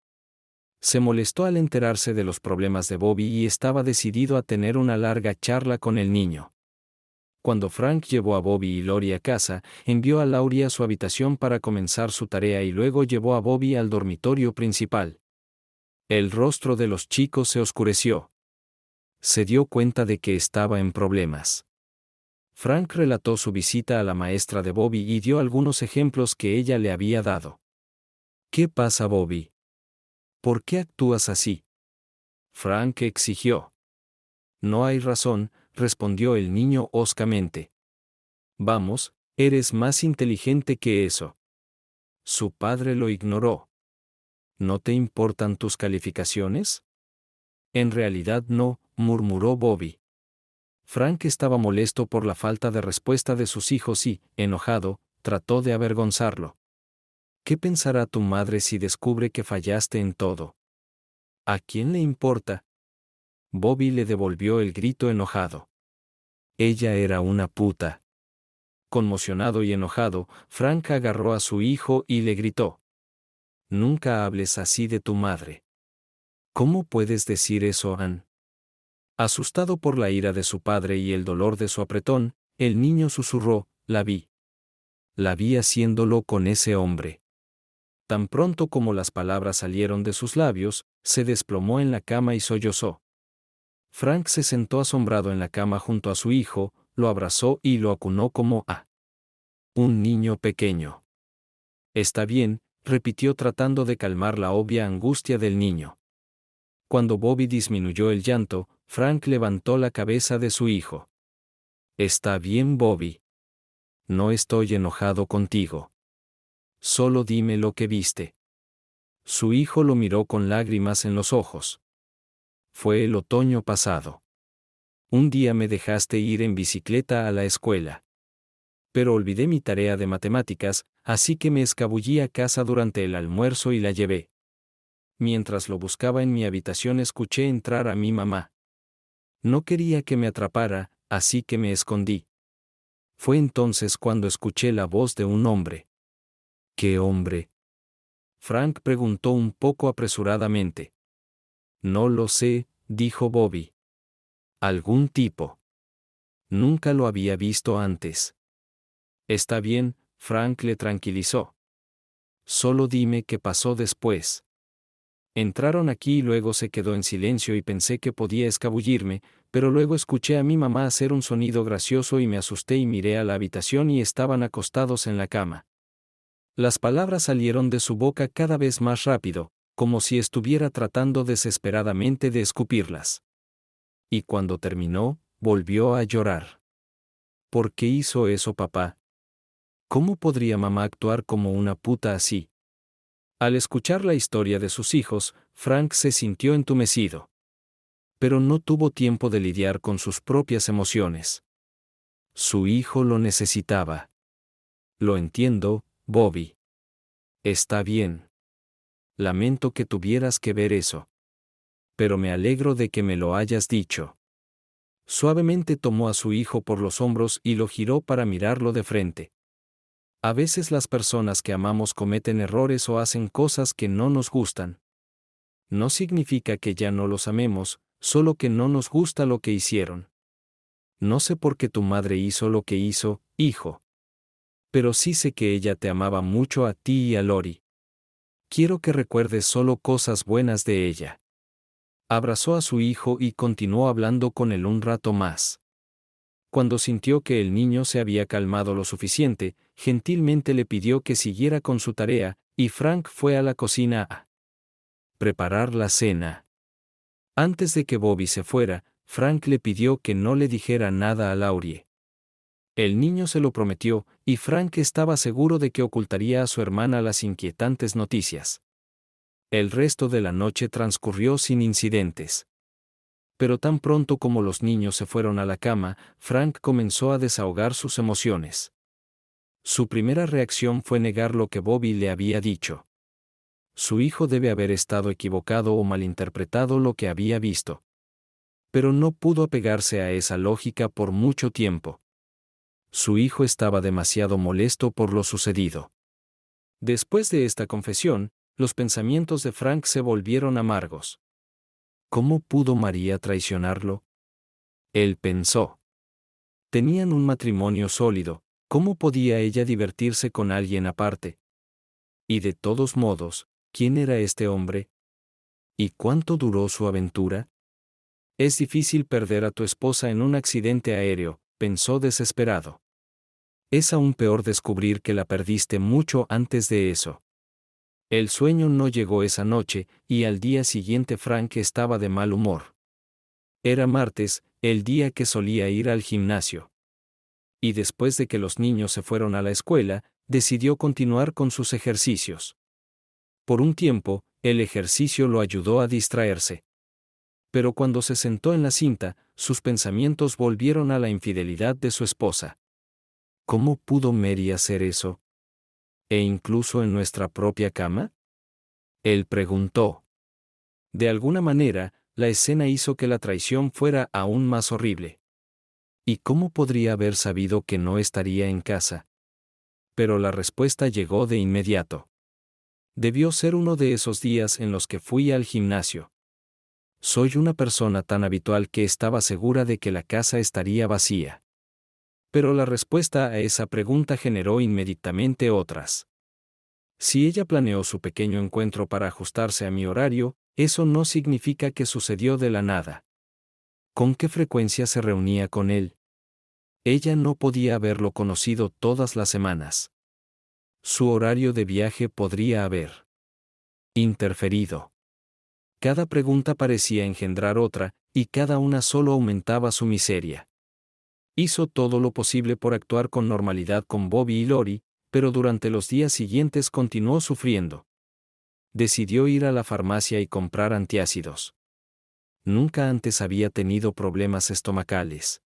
Se molestó al enterarse de los problemas de Bobby y estaba decidido a tener una larga charla con el niño. Cuando Frank llevó a Bobby y Lori a casa, envió a Laurie a su habitación para comenzar su tarea y luego llevó a Bobby al dormitorio principal. El rostro de los chicos se oscureció. Se dio cuenta de que estaba en problemas. Frank relató su visita a la maestra de Bobby y dio algunos ejemplos que ella le había dado. ¿Qué pasa, Bobby? ¿Por qué actúas así? Frank exigió. No hay razón, respondió el niño hoscamente. Vamos, eres más inteligente que eso. Su padre lo ignoró. ¿No te importan tus calificaciones? En realidad no, murmuró Bobby. Frank estaba molesto por la falta de respuesta de sus hijos y, enojado, trató de avergonzarlo. ¿Qué pensará tu madre si descubre que fallaste en todo? ¿A quién le importa? Bobby le devolvió el grito enojado. Ella era una puta. Conmocionado y enojado, Frank agarró a su hijo y le gritó. Nunca hables así de tu madre. ¿Cómo puedes decir eso, Ann? Asustado por la ira de su padre y el dolor de su apretón, el niño susurró, la vi. La vi haciéndolo con ese hombre. Tan pronto como las palabras salieron de sus labios, se desplomó en la cama y sollozó. Frank se sentó asombrado en la cama junto a su hijo, lo abrazó y lo acunó como a un niño pequeño. Está bien, repitió tratando de calmar la obvia angustia del niño. Cuando Bobby disminuyó el llanto, Frank levantó la cabeza de su hijo. Está bien, Bobby. No estoy enojado contigo. Solo dime lo que viste. Su hijo lo miró con lágrimas en los ojos. Fue el otoño pasado. Un día me dejaste ir en bicicleta a la escuela. Pero olvidé mi tarea de matemáticas, así que me escabullí a casa durante el almuerzo y la llevé. Mientras lo buscaba en mi habitación escuché entrar a mi mamá. No quería que me atrapara, así que me escondí. Fue entonces cuando escuché la voz de un hombre. ¿Qué hombre? Frank preguntó un poco apresuradamente. No lo sé, dijo Bobby. Algún tipo. Nunca lo había visto antes. Está bien, Frank le tranquilizó. Solo dime qué pasó después. Entraron aquí y luego se quedó en silencio y pensé que podía escabullirme, pero luego escuché a mi mamá hacer un sonido gracioso y me asusté y miré a la habitación y estaban acostados en la cama. Las palabras salieron de su boca cada vez más rápido, como si estuviera tratando desesperadamente de escupirlas. Y cuando terminó, volvió a llorar. ¿Por qué hizo eso, papá? ¿Cómo podría mamá actuar como una puta así? Al escuchar la historia de sus hijos, Frank se sintió entumecido. Pero no tuvo tiempo de lidiar con sus propias emociones. Su hijo lo necesitaba. Lo entiendo, Bobby. Está bien. Lamento que tuvieras que ver eso. Pero me alegro de que me lo hayas dicho. Suavemente tomó a su hijo por los hombros y lo giró para mirarlo de frente. A veces las personas que amamos cometen errores o hacen cosas que no nos gustan. No significa que ya no los amemos, solo que no nos gusta lo que hicieron. No sé por qué tu madre hizo lo que hizo, hijo. Pero sí sé que ella te amaba mucho a ti y a Lori. Quiero que recuerdes solo cosas buenas de ella. Abrazó a su hijo y continuó hablando con él un rato más. Cuando sintió que el niño se había calmado lo suficiente, gentilmente le pidió que siguiera con su tarea, y Frank fue a la cocina a preparar la cena. Antes de que Bobby se fuera, Frank le pidió que no le dijera nada a Laurie. El niño se lo prometió, y Frank estaba seguro de que ocultaría a su hermana las inquietantes noticias. El resto de la noche transcurrió sin incidentes. Pero tan pronto como los niños se fueron a la cama, Frank comenzó a desahogar sus emociones. Su primera reacción fue negar lo que Bobby le había dicho. Su hijo debe haber estado equivocado o malinterpretado lo que había visto. Pero no pudo apegarse a esa lógica por mucho tiempo. Su hijo estaba demasiado molesto por lo sucedido. Después de esta confesión, los pensamientos de Frank se volvieron amargos. ¿Cómo pudo María traicionarlo? Él pensó. Tenían un matrimonio sólido, ¿cómo podía ella divertirse con alguien aparte? Y de todos modos, ¿quién era este hombre? ¿Y cuánto duró su aventura? Es difícil perder a tu esposa en un accidente aéreo, pensó desesperado. Es aún peor descubrir que la perdiste mucho antes de eso. El sueño no llegó esa noche, y al día siguiente Frank estaba de mal humor. Era martes, el día que solía ir al gimnasio. Y después de que los niños se fueron a la escuela, decidió continuar con sus ejercicios. Por un tiempo, el ejercicio lo ayudó a distraerse. Pero cuando se sentó en la cinta, sus pensamientos volvieron a la infidelidad de su esposa. ¿Cómo pudo Mary hacer eso? ¿E incluso en nuestra propia cama? Él preguntó. De alguna manera, la escena hizo que la traición fuera aún más horrible. ¿Y cómo podría haber sabido que no estaría en casa? Pero la respuesta llegó de inmediato. Debió ser uno de esos días en los que fui al gimnasio. Soy una persona tan habitual que estaba segura de que la casa estaría vacía. Pero la respuesta a esa pregunta generó inmediatamente otras. Si ella planeó su pequeño encuentro para ajustarse a mi horario, eso no significa que sucedió de la nada. ¿Con qué frecuencia se reunía con él? Ella no podía haberlo conocido todas las semanas. Su horario de viaje podría haber interferido. Cada pregunta parecía engendrar otra, y cada una solo aumentaba su miseria. Hizo todo lo posible por actuar con normalidad con Bobby y Lori, pero durante los días siguientes continuó sufriendo. Decidió ir a la farmacia y comprar antiácidos. Nunca antes había tenido problemas estomacales.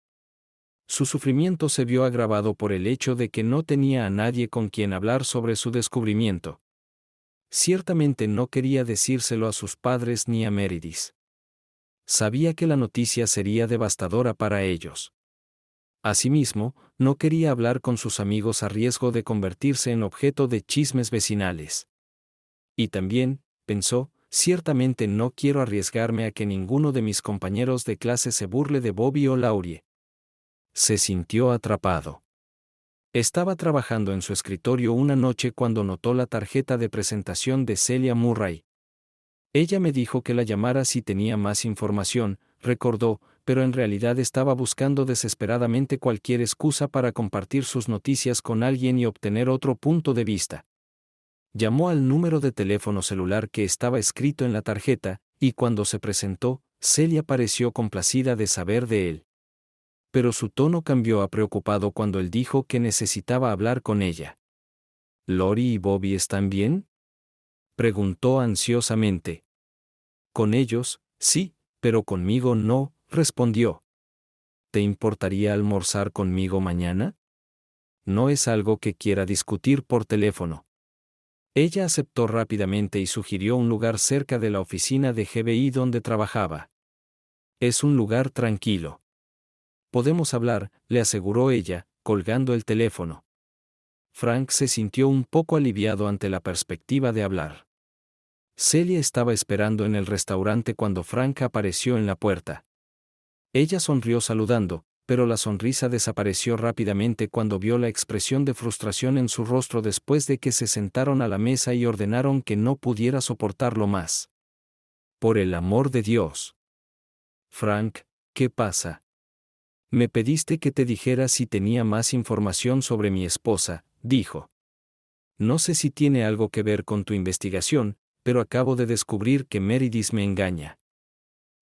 Su sufrimiento se vio agravado por el hecho de que no tenía a nadie con quien hablar sobre su descubrimiento. Ciertamente no quería decírselo a sus padres ni a Meredith. Sabía que la noticia sería devastadora para ellos. Asimismo, no quería hablar con sus amigos a riesgo de convertirse en objeto de chismes vecinales. Y también, pensó, ciertamente no quiero arriesgarme a que ninguno de mis compañeros de clase se burle de Bobby o Laurie. Se sintió atrapado. Estaba trabajando en su escritorio una noche cuando notó la tarjeta de presentación de Celia Murray. Ella me dijo que la llamara si tenía más información, recordó, pero en realidad estaba buscando desesperadamente cualquier excusa para compartir sus noticias con alguien y obtener otro punto de vista. Llamó al número de teléfono celular que estaba escrito en la tarjeta, y cuando se presentó, Celia pareció complacida de saber de él. Pero su tono cambió a preocupado cuando él dijo que necesitaba hablar con ella. ¿Lori y Bobby están bien?, preguntó ansiosamente. Con ellos, sí, pero conmigo no, respondió. ¿Te importaría almorzar conmigo mañana? No es algo que quiera discutir por teléfono. Ella aceptó rápidamente y sugirió un lugar cerca de la oficina de GBI donde trabajaba. Es un lugar tranquilo. Podemos hablar, le aseguró ella, colgando el teléfono. Frank se sintió un poco aliviado ante la perspectiva de hablar. Celia estaba esperando en el restaurante cuando Frank apareció en la puerta. Ella sonrió saludando, pero la sonrisa desapareció rápidamente cuando vio la expresión de frustración en su rostro después de que se sentaron a la mesa y ordenaron que no pudiera soportarlo más. Por el amor de Dios. Frank, ¿qué pasa? Me pediste que te dijera si tenía más información sobre mi esposa, dijo. No sé si tiene algo que ver con tu investigación, pero acabo de descubrir que Meredith me engaña.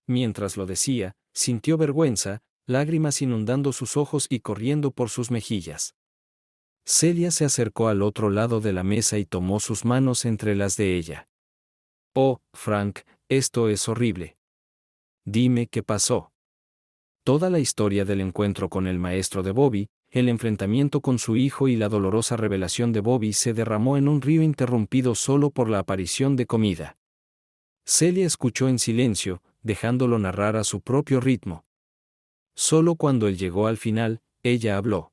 Mientras lo decía, sintió vergüenza, lágrimas inundando sus ojos y corriendo por sus mejillas. Celia se acercó al otro lado de la mesa y tomó sus manos entre las de ella. Oh, Frank, esto es horrible. Dime qué pasó. Toda la historia del encuentro con el maestro de Bobby, el enfrentamiento con su hijo y la dolorosa revelación de Bobby se derramó en un río interrumpido solo por la aparición de comida. Celia escuchó en silencio, dejándolo narrar a su propio ritmo. Solo cuando él llegó al final, ella habló.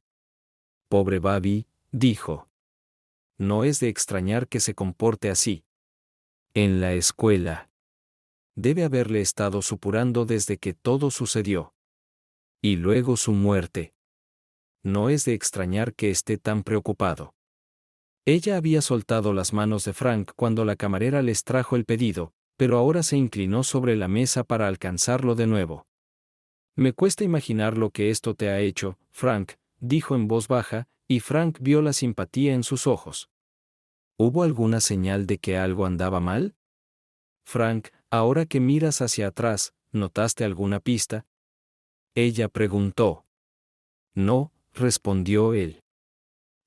Pobre Bobby, dijo. No es de extrañar que se comporte así. En la escuela. Debe haberle estado supurando desde que todo sucedió. Y luego su muerte. No es de extrañar que esté tan preocupado. Ella había soltado las manos de Frank cuando la camarera les trajo el pedido, pero ahora se inclinó sobre la mesa para alcanzarlo de nuevo. Me cuesta imaginar lo que esto te ha hecho, Frank, dijo en voz baja, y Frank vio la simpatía en sus ojos. ¿Hubo alguna señal de que algo andaba mal? Frank, ahora que miras hacia atrás, ¿notaste alguna pista? Ella preguntó. No, respondió él.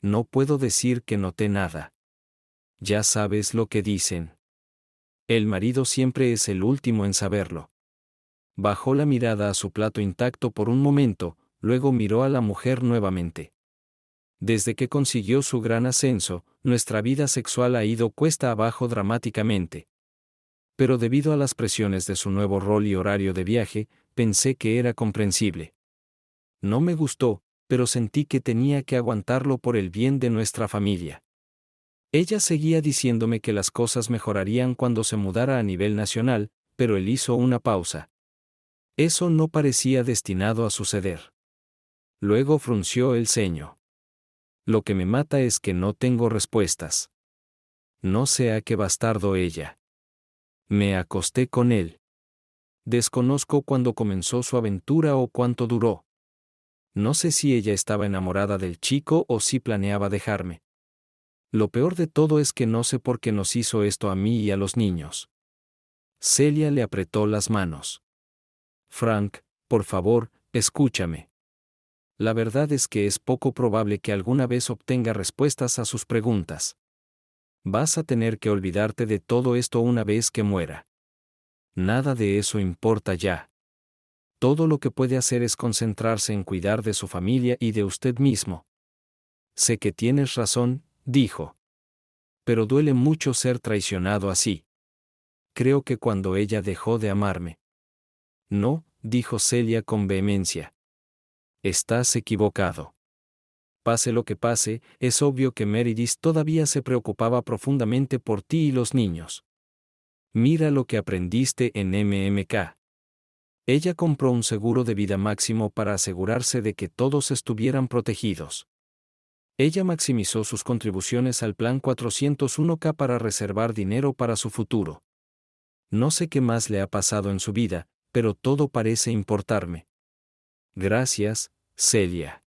No puedo decir que noté nada. Ya sabes lo que dicen. El marido siempre es el último en saberlo. Bajó la mirada a su plato intacto por un momento, luego miró a la mujer nuevamente. Desde que consiguió su gran ascenso, nuestra vida sexual ha ido cuesta abajo dramáticamente. Pero debido a las presiones de su nuevo rol y horario de viaje, pensé que era comprensible. No me gustó, pero sentí que tenía que aguantarlo por el bien de nuestra familia. Ella seguía diciéndome que las cosas mejorarían cuando se mudara a nivel nacional, pero él hizo una pausa. Eso no parecía destinado a suceder. Luego frunció el ceño. Lo que me mata es que no tengo respuestas. No sé a qué bastardo ella. Me acosté con él. Desconozco cuándo comenzó su aventura o cuánto duró. No sé si ella estaba enamorada del chico o si planeaba dejarme. Lo peor de todo es que no sé por qué nos hizo esto a mí y a los niños. Celia le apretó las manos. Frank, por favor, escúchame. La verdad es que es poco probable que alguna vez obtenga respuestas a sus preguntas. Vas a tener que olvidarte de todo esto una vez que muera. Nada de eso importa ya. Todo lo que puede hacer es concentrarse en cuidar de su familia y de usted mismo. Sé que tienes razón, dijo. Pero duele mucho ser traicionado así. Creo que cuando ella dejó de amarme. No, dijo Celia con vehemencia. Estás equivocado. Pase lo que pase, es obvio que Meredith todavía se preocupaba profundamente por ti y los niños. Mira lo que aprendiste en MMK. Ella compró un seguro de vida máximo para asegurarse de que todos estuvieran protegidos. Ella maximizó sus contribuciones al plan 401K para reservar dinero para su futuro. No sé qué más le ha pasado en su vida, pero todo parece importarme. Gracias, Celia.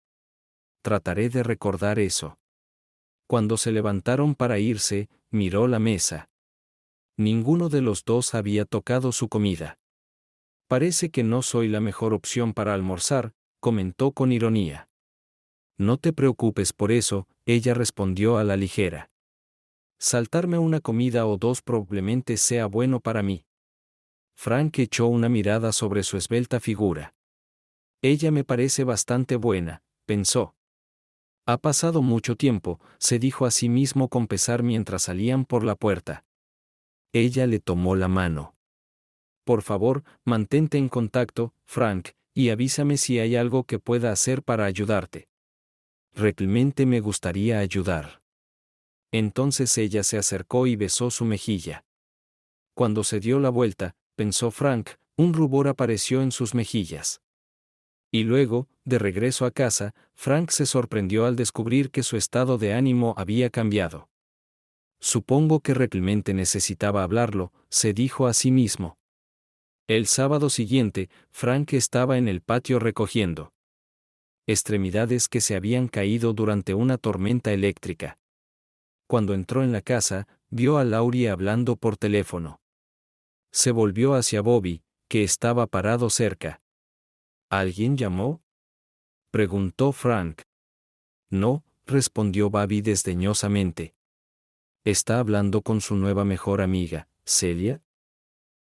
Trataré de recordar eso. Cuando se levantaron para irse, miró la mesa. Ninguno de los dos había tocado su comida. Parece que no soy la mejor opción para almorzar, comentó con ironía. No te preocupes por eso, ella respondió a la ligera. Saltarme una comida o dos probablemente sea bueno para mí. Frank echó una mirada sobre su esbelta figura. Ella me parece bastante buena, pensó. Ha pasado mucho tiempo, se dijo a sí mismo con pesar mientras salían por la puerta. Ella le tomó la mano. Por favor, mantente en contacto, Frank, y avísame si hay algo que pueda hacer para ayudarte. Realmente me gustaría ayudar. Entonces ella se acercó y besó su mejilla. Cuando se dio la vuelta, pensó Frank, un rubor apareció en sus mejillas. Y luego, de regreso a casa, Frank se sorprendió al descubrir que su estado de ánimo había cambiado. Supongo que realmente necesitaba hablarlo, se dijo a sí mismo. El sábado siguiente, Frank estaba en el patio recogiendo extremidades que se habían caído durante una tormenta eléctrica. Cuando entró en la casa, vio a Laurie hablando por teléfono. Se volvió hacia Bobby, que estaba parado cerca. ¿Alguien llamó?, preguntó Frank. No, respondió Bobby desdeñosamente. ¿Está hablando con su nueva mejor amiga, Celia?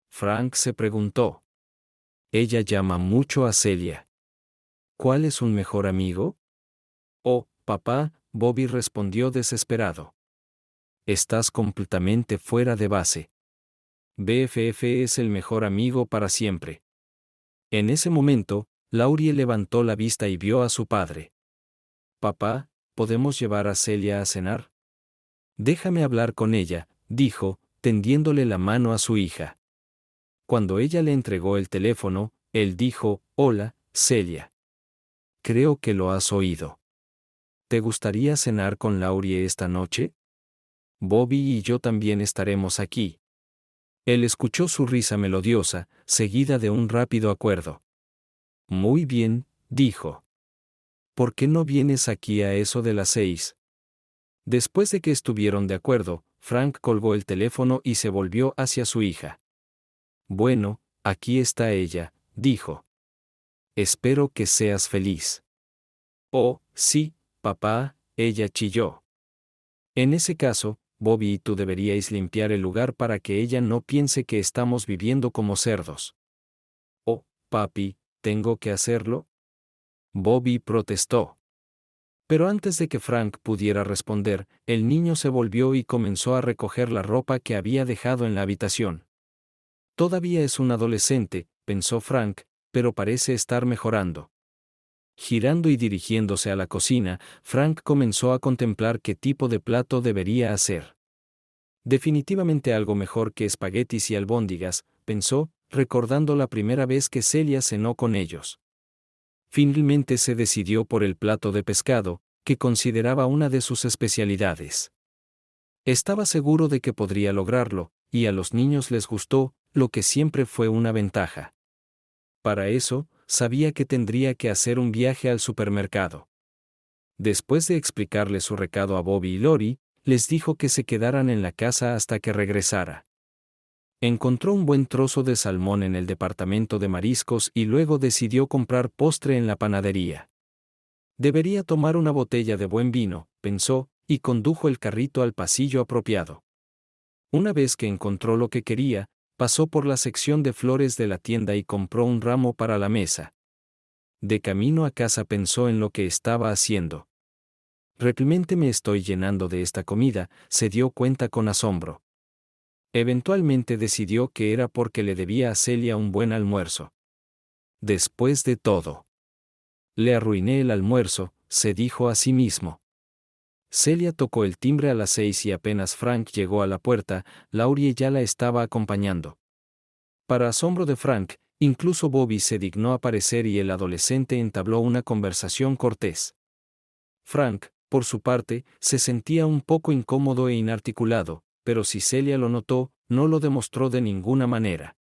Frank se preguntó. Ella llama mucho a Celia. ¿Cuál es un mejor amigo? Oh, papá, Bobby respondió desesperado. Estás completamente fuera de base. BFF es el mejor amigo para siempre. En ese momento, Laurie levantó la vista y vio a su padre. Papá, ¿podemos llevar a Celia a cenar? Déjame hablar con ella, dijo, tendiéndole la mano a su hija. Cuando ella le entregó el teléfono, él dijo, hola, Celia. Creo que lo has oído. ¿Te gustaría cenar con Laurie esta noche? Bobby y yo también estaremos aquí. Él escuchó su risa melodiosa, seguida de un rápido acuerdo. Muy bien, dijo. ¿Por qué no vienes aquí a eso de las 6? Después de que estuvieron de acuerdo, Frank colgó el teléfono y se volvió hacia su hija. Bueno, aquí está ella, dijo. Espero que seas feliz. Oh, sí, papá, ella chilló. En ese caso, Bobby y tú deberíais limpiar el lugar para que ella no piense que estamos viviendo como cerdos. Oh, papi, ¿tengo que hacerlo? Bobby protestó. Pero antes de que Frank pudiera responder, el niño se volvió y comenzó a recoger la ropa que había dejado en la habitación. Todavía es un adolescente, pensó Frank, pero parece estar mejorando. Girando y dirigiéndose a la cocina, Frank comenzó a contemplar qué tipo de plato debería hacer. Definitivamente algo mejor que espaguetis y albóndigas, pensó, recordando la primera vez que Celia cenó con ellos. Finalmente se decidió por el plato de pescado, que consideraba una de sus especialidades. Estaba seguro de que podría lograrlo, y a los niños les gustó, lo que siempre fue una ventaja. Para eso, sabía que tendría que hacer un viaje al supermercado. Después de explicarle su recado a Bobby y Lori, les dijo que se quedaran en la casa hasta que regresara. Encontró un buen trozo de salmón en el departamento de mariscos y luego decidió comprar postre en la panadería. Debería tomar una botella de buen vino, pensó, y condujo el carrito al pasillo apropiado. Una vez que encontró lo que quería, pasó por la sección de flores de la tienda y compró un ramo para la mesa. De camino a casa pensó en lo que estaba haciendo. Realmente me estoy llenando de esta comida, se dio cuenta con asombro. Eventualmente decidió que era porque le debía a Celia un buen almuerzo. Después de todo, le arruiné el almuerzo, se dijo a sí mismo. Celia tocó el timbre a las 6 y apenas Frank llegó a la puerta, Laurie ya la estaba acompañando. Para asombro de Frank, incluso Bobby se dignó aparecer y el adolescente entabló una conversación cortés. Frank, por su parte, se sentía un poco incómodo e inarticulado, pero si Celia lo notó, no lo demostró de ninguna manera.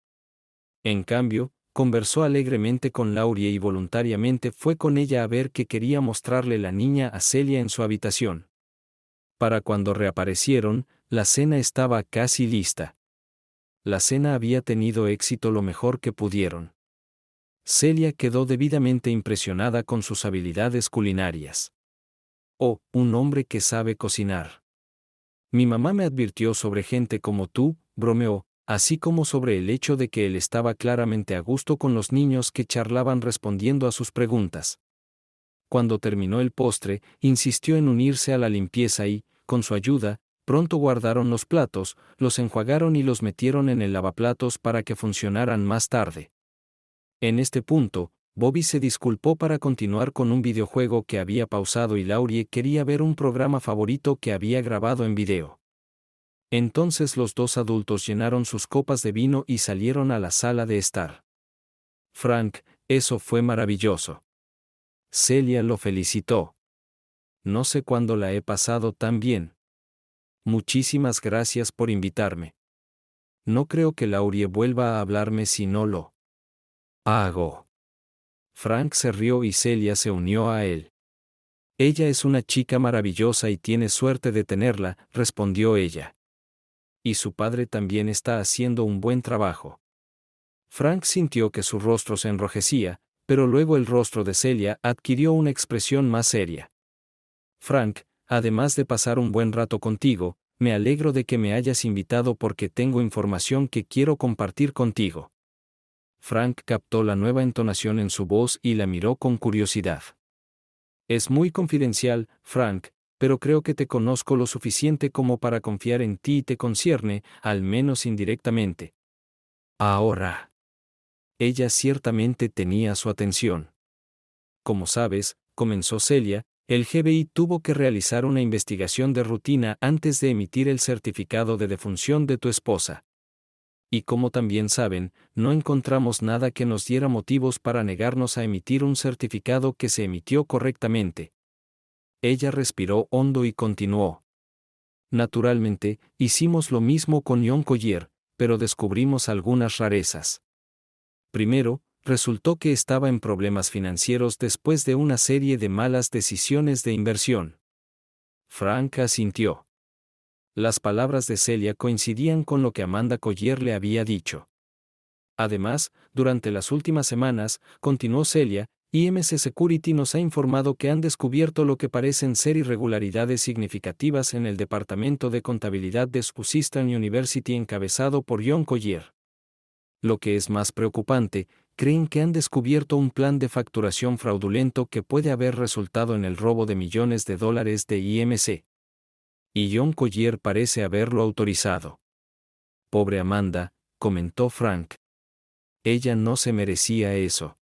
En cambio, conversó alegremente con Laurie y voluntariamente fue con ella a ver qué quería mostrarle la niña a Celia en su habitación. Para cuando reaparecieron, la cena estaba casi lista. La cena había tenido éxito lo mejor que pudieron. Celia quedó debidamente impresionada con sus habilidades culinarias. Oh, un hombre que sabe cocinar. Mi mamá me advirtió sobre gente como tú, bromeó, así como sobre el hecho de que él estaba claramente a gusto con los niños que charlaban respondiendo a sus preguntas. Cuando terminó el postre, insistió en unirse a la limpieza y, con su ayuda, pronto guardaron los platos, los enjuagaron y los metieron en el lavaplatos para que funcionaran más tarde. En este punto, Bobby se disculpó para continuar con un videojuego que había pausado y Laurie quería ver un programa favorito que había grabado en video. Entonces los dos adultos llenaron sus copas de vino y salieron a la sala de estar. Frank, eso fue maravilloso. Celia lo felicitó. No sé cuándo la he pasado tan bien. Muchísimas gracias por invitarme. No creo que Laurie vuelva a hablarme si no lo hago. Frank se rió y Celia se unió a él. Ella es una chica maravillosa y tiene suerte de tenerla, respondió ella. Y su padre también está haciendo un buen trabajo. Frank sintió que su rostro se enrojecía, pero luego el rostro de Celia adquirió una expresión más seria. Frank, además de pasar un buen rato contigo, me alegro de que me hayas invitado porque tengo información que quiero compartir contigo. Frank captó la nueva entonación en su voz y la miró con curiosidad. Es muy confidencial, Frank, pero creo que te conozco lo suficiente como para confiar en ti y te concierne, al menos indirectamente. Ahora. Ella ciertamente tenía su atención. Como sabes, comenzó Celia, el FBI tuvo que realizar una investigación de rutina antes de emitir el certificado de defunción de tu esposa. Y como también saben, no encontramos nada que nos diera motivos para negarnos a emitir un certificado que se emitió correctamente. Ella respiró hondo y continuó. Naturalmente, hicimos lo mismo con John Collier, pero descubrimos algunas rarezas. Primero, resultó que estaba en problemas financieros después de una serie de malas decisiones de inversión. Frank asintió. Las palabras de Celia coincidían con lo que Amanda Collier le había dicho. Además, durante las últimas semanas, continuó Celia, IMC Security nos ha informado que han descubierto lo que parecen ser irregularidades significativas en el Departamento de Contabilidad de Southeastern University encabezado por John Collier. Lo que es más preocupante, creen que han descubierto un plan de facturación fraudulento que puede haber resultado en el robo de millones de dólares de IMC. Y John Collier parece haberlo autorizado. Pobre Amanda, comentó Frank. Ella no se merecía eso.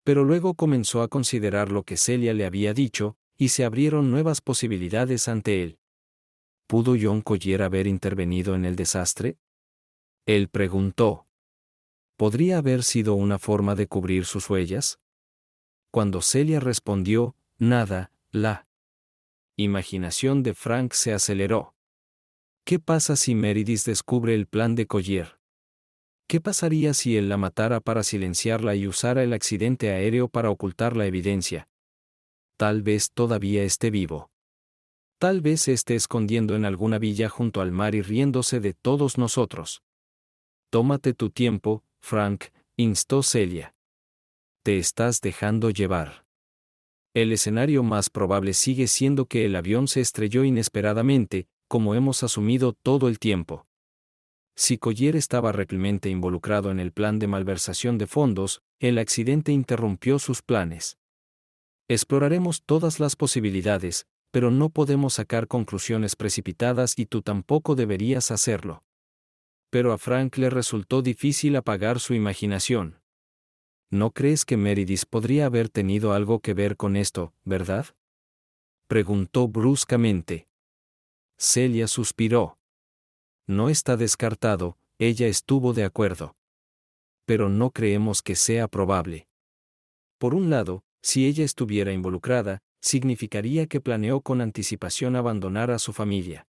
Pero luego comenzó a considerar lo que Celia le había dicho, y se abrieron nuevas posibilidades ante él. ¿Pudo John Collier haber intervenido en el desastre? Él preguntó. ¿Podría haber sido una forma de cubrir sus huellas? Cuando Celia respondió, nada, la imaginación de Frank se aceleró. ¿Qué pasa si Meredith descubre el plan de Collier? ¿Qué pasaría si él la matara para silenciarla y usara el accidente aéreo para ocultar la evidencia? Tal vez todavía esté vivo. Tal vez se esté escondiendo en alguna villa junto al mar y riéndose de todos nosotros. Tómate tu tiempo, Frank, instó Celia. Te estás dejando llevar. El escenario más probable sigue siendo que el avión se estrelló inesperadamente, como hemos asumido todo el tiempo. Si Collier estaba realmente involucrado en el plan de malversación de fondos, el accidente interrumpió sus planes. Exploraremos todas las posibilidades, pero no podemos sacar conclusiones precipitadas y tú tampoco deberías hacerlo. Pero a Frank le resultó difícil apagar su imaginación. ¿No crees que Meredith podría haber tenido algo que ver con esto, verdad? preguntó bruscamente. Celia suspiró. No está descartado, ella estuvo de acuerdo. Pero no creemos que sea probable. Por un lado, si ella estuviera involucrada, significaría que planeó con anticipación abandonar a su familia.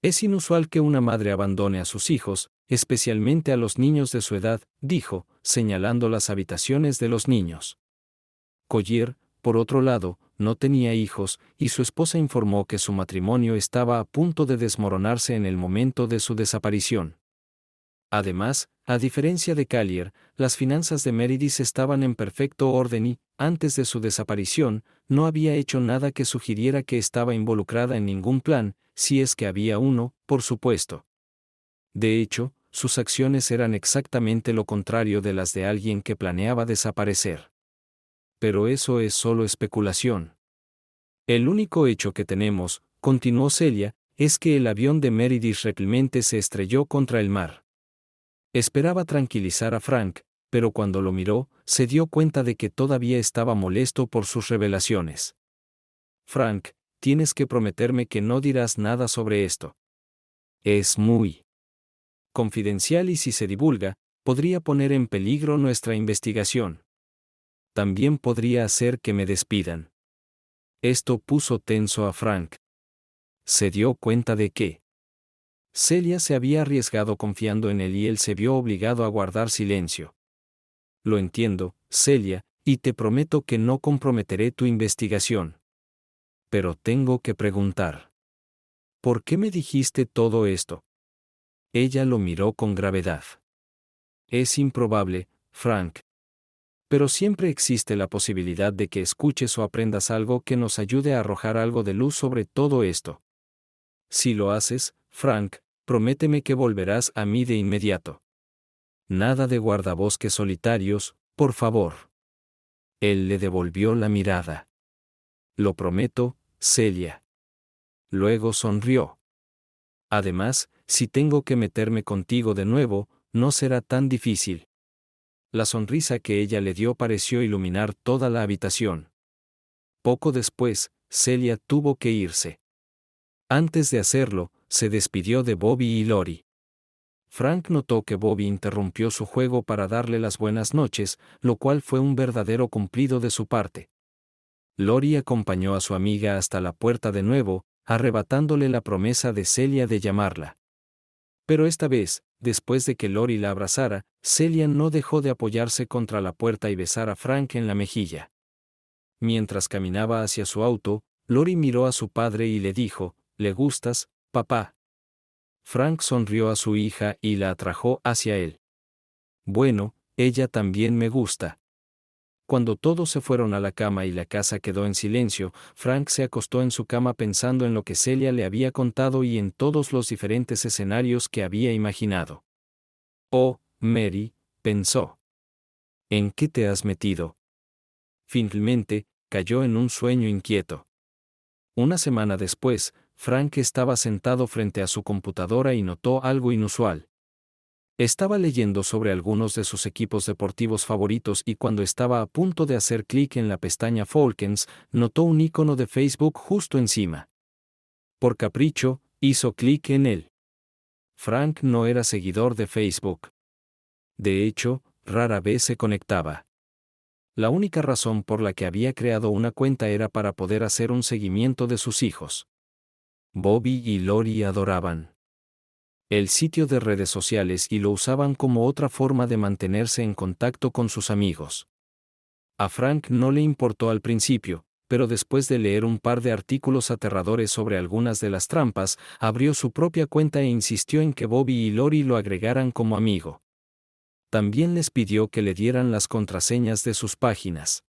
Es inusual que una madre abandone a sus hijos, especialmente a los niños de su edad, dijo, señalando las habitaciones de los niños. Collier, por otro lado, no tenía hijos, y su esposa informó que su matrimonio estaba a punto de desmoronarse en el momento de su desaparición. Además, a diferencia de Collier, las finanzas de Meredith estaban en perfecto orden y, antes de su desaparición, no había hecho nada que sugiriera que estaba involucrada en ningún plan, si es que había uno, por supuesto. De hecho, sus acciones eran exactamente lo contrario de las de alguien que planeaba desaparecer. Pero eso es solo especulación. El único hecho que tenemos, continuó Celia, es que el avión de Meredith realmente se estrelló contra el mar. Esperaba tranquilizar a Frank, pero cuando lo miró, se dio cuenta de que todavía estaba molesto por sus revelaciones. Frank, tienes que prometerme que no dirás nada sobre esto. Es muy confidencial y si se divulga, podría poner en peligro nuestra investigación. También podría hacer que me despidan. Esto puso tenso a Frank. Se dio cuenta de que Celia se había arriesgado confiando en él y él se vio obligado a guardar silencio. Lo entiendo, Celia, y te prometo que no comprometeré tu investigación. Pero tengo que preguntar. ¿Por qué me dijiste todo esto? Ella lo miró con gravedad. Es improbable, Frank. Pero siempre existe la posibilidad de que escuches o aprendas algo que nos ayude a arrojar algo de luz sobre todo esto. Si lo haces, Frank, prométeme que volverás a mí de inmediato. Nada de guardabosques solitarios, por favor. Él le devolvió la mirada. Lo prometo, Celia. Luego sonrió. Además, si tengo que meterme contigo de nuevo, no será tan difícil. La sonrisa que ella le dio pareció iluminar toda la habitación. Poco después, Celia tuvo que irse. Antes de hacerlo, se despidió de Bobby y Lori. Frank notó que Bobby interrumpió su juego para darle las buenas noches, lo cual fue un verdadero cumplido de su parte. Lori acompañó a su amiga hasta la puerta de nuevo, arrebatándole la promesa de Celia de llamarla. Pero esta vez, después de que Lori la abrazara, Celia no dejó de apoyarse contra la puerta y besar a Frank en la mejilla. Mientras caminaba hacia su auto, Lori miró a su padre y le dijo, ¿le gustas, papá? Frank sonrió a su hija y la atrajo hacia él. Bueno, ella también me gusta. Cuando todos se fueron a la cama y la casa quedó en silencio, Frank se acostó en su cama pensando en lo que Celia le había contado y en todos los diferentes escenarios que había imaginado. Oh, Mary, pensó. ¿En qué te has metido? Finalmente, cayó en un sueño inquieto. Una semana después, Frank estaba sentado frente a su computadora y notó algo inusual. Estaba leyendo sobre algunos de sus equipos deportivos favoritos y cuando estaba a punto de hacer clic en la pestaña Falcons, notó un icono de Facebook justo encima. Por capricho, hizo clic en él. Frank no era seguidor de Facebook. De hecho, rara vez se conectaba. La única razón por la que había creado una cuenta era para poder hacer un seguimiento de sus hijos. Bobby y Lori adoraban el sitio de redes sociales y lo usaban como otra forma de mantenerse en contacto con sus amigos. A Frank no le importó al principio, pero después de leer un par de artículos aterradores sobre algunas de las trampas, abrió su propia cuenta e insistió en que Bobby y Lori lo agregaran como amigo. También les pidió que le dieran las contraseñas de sus páginas.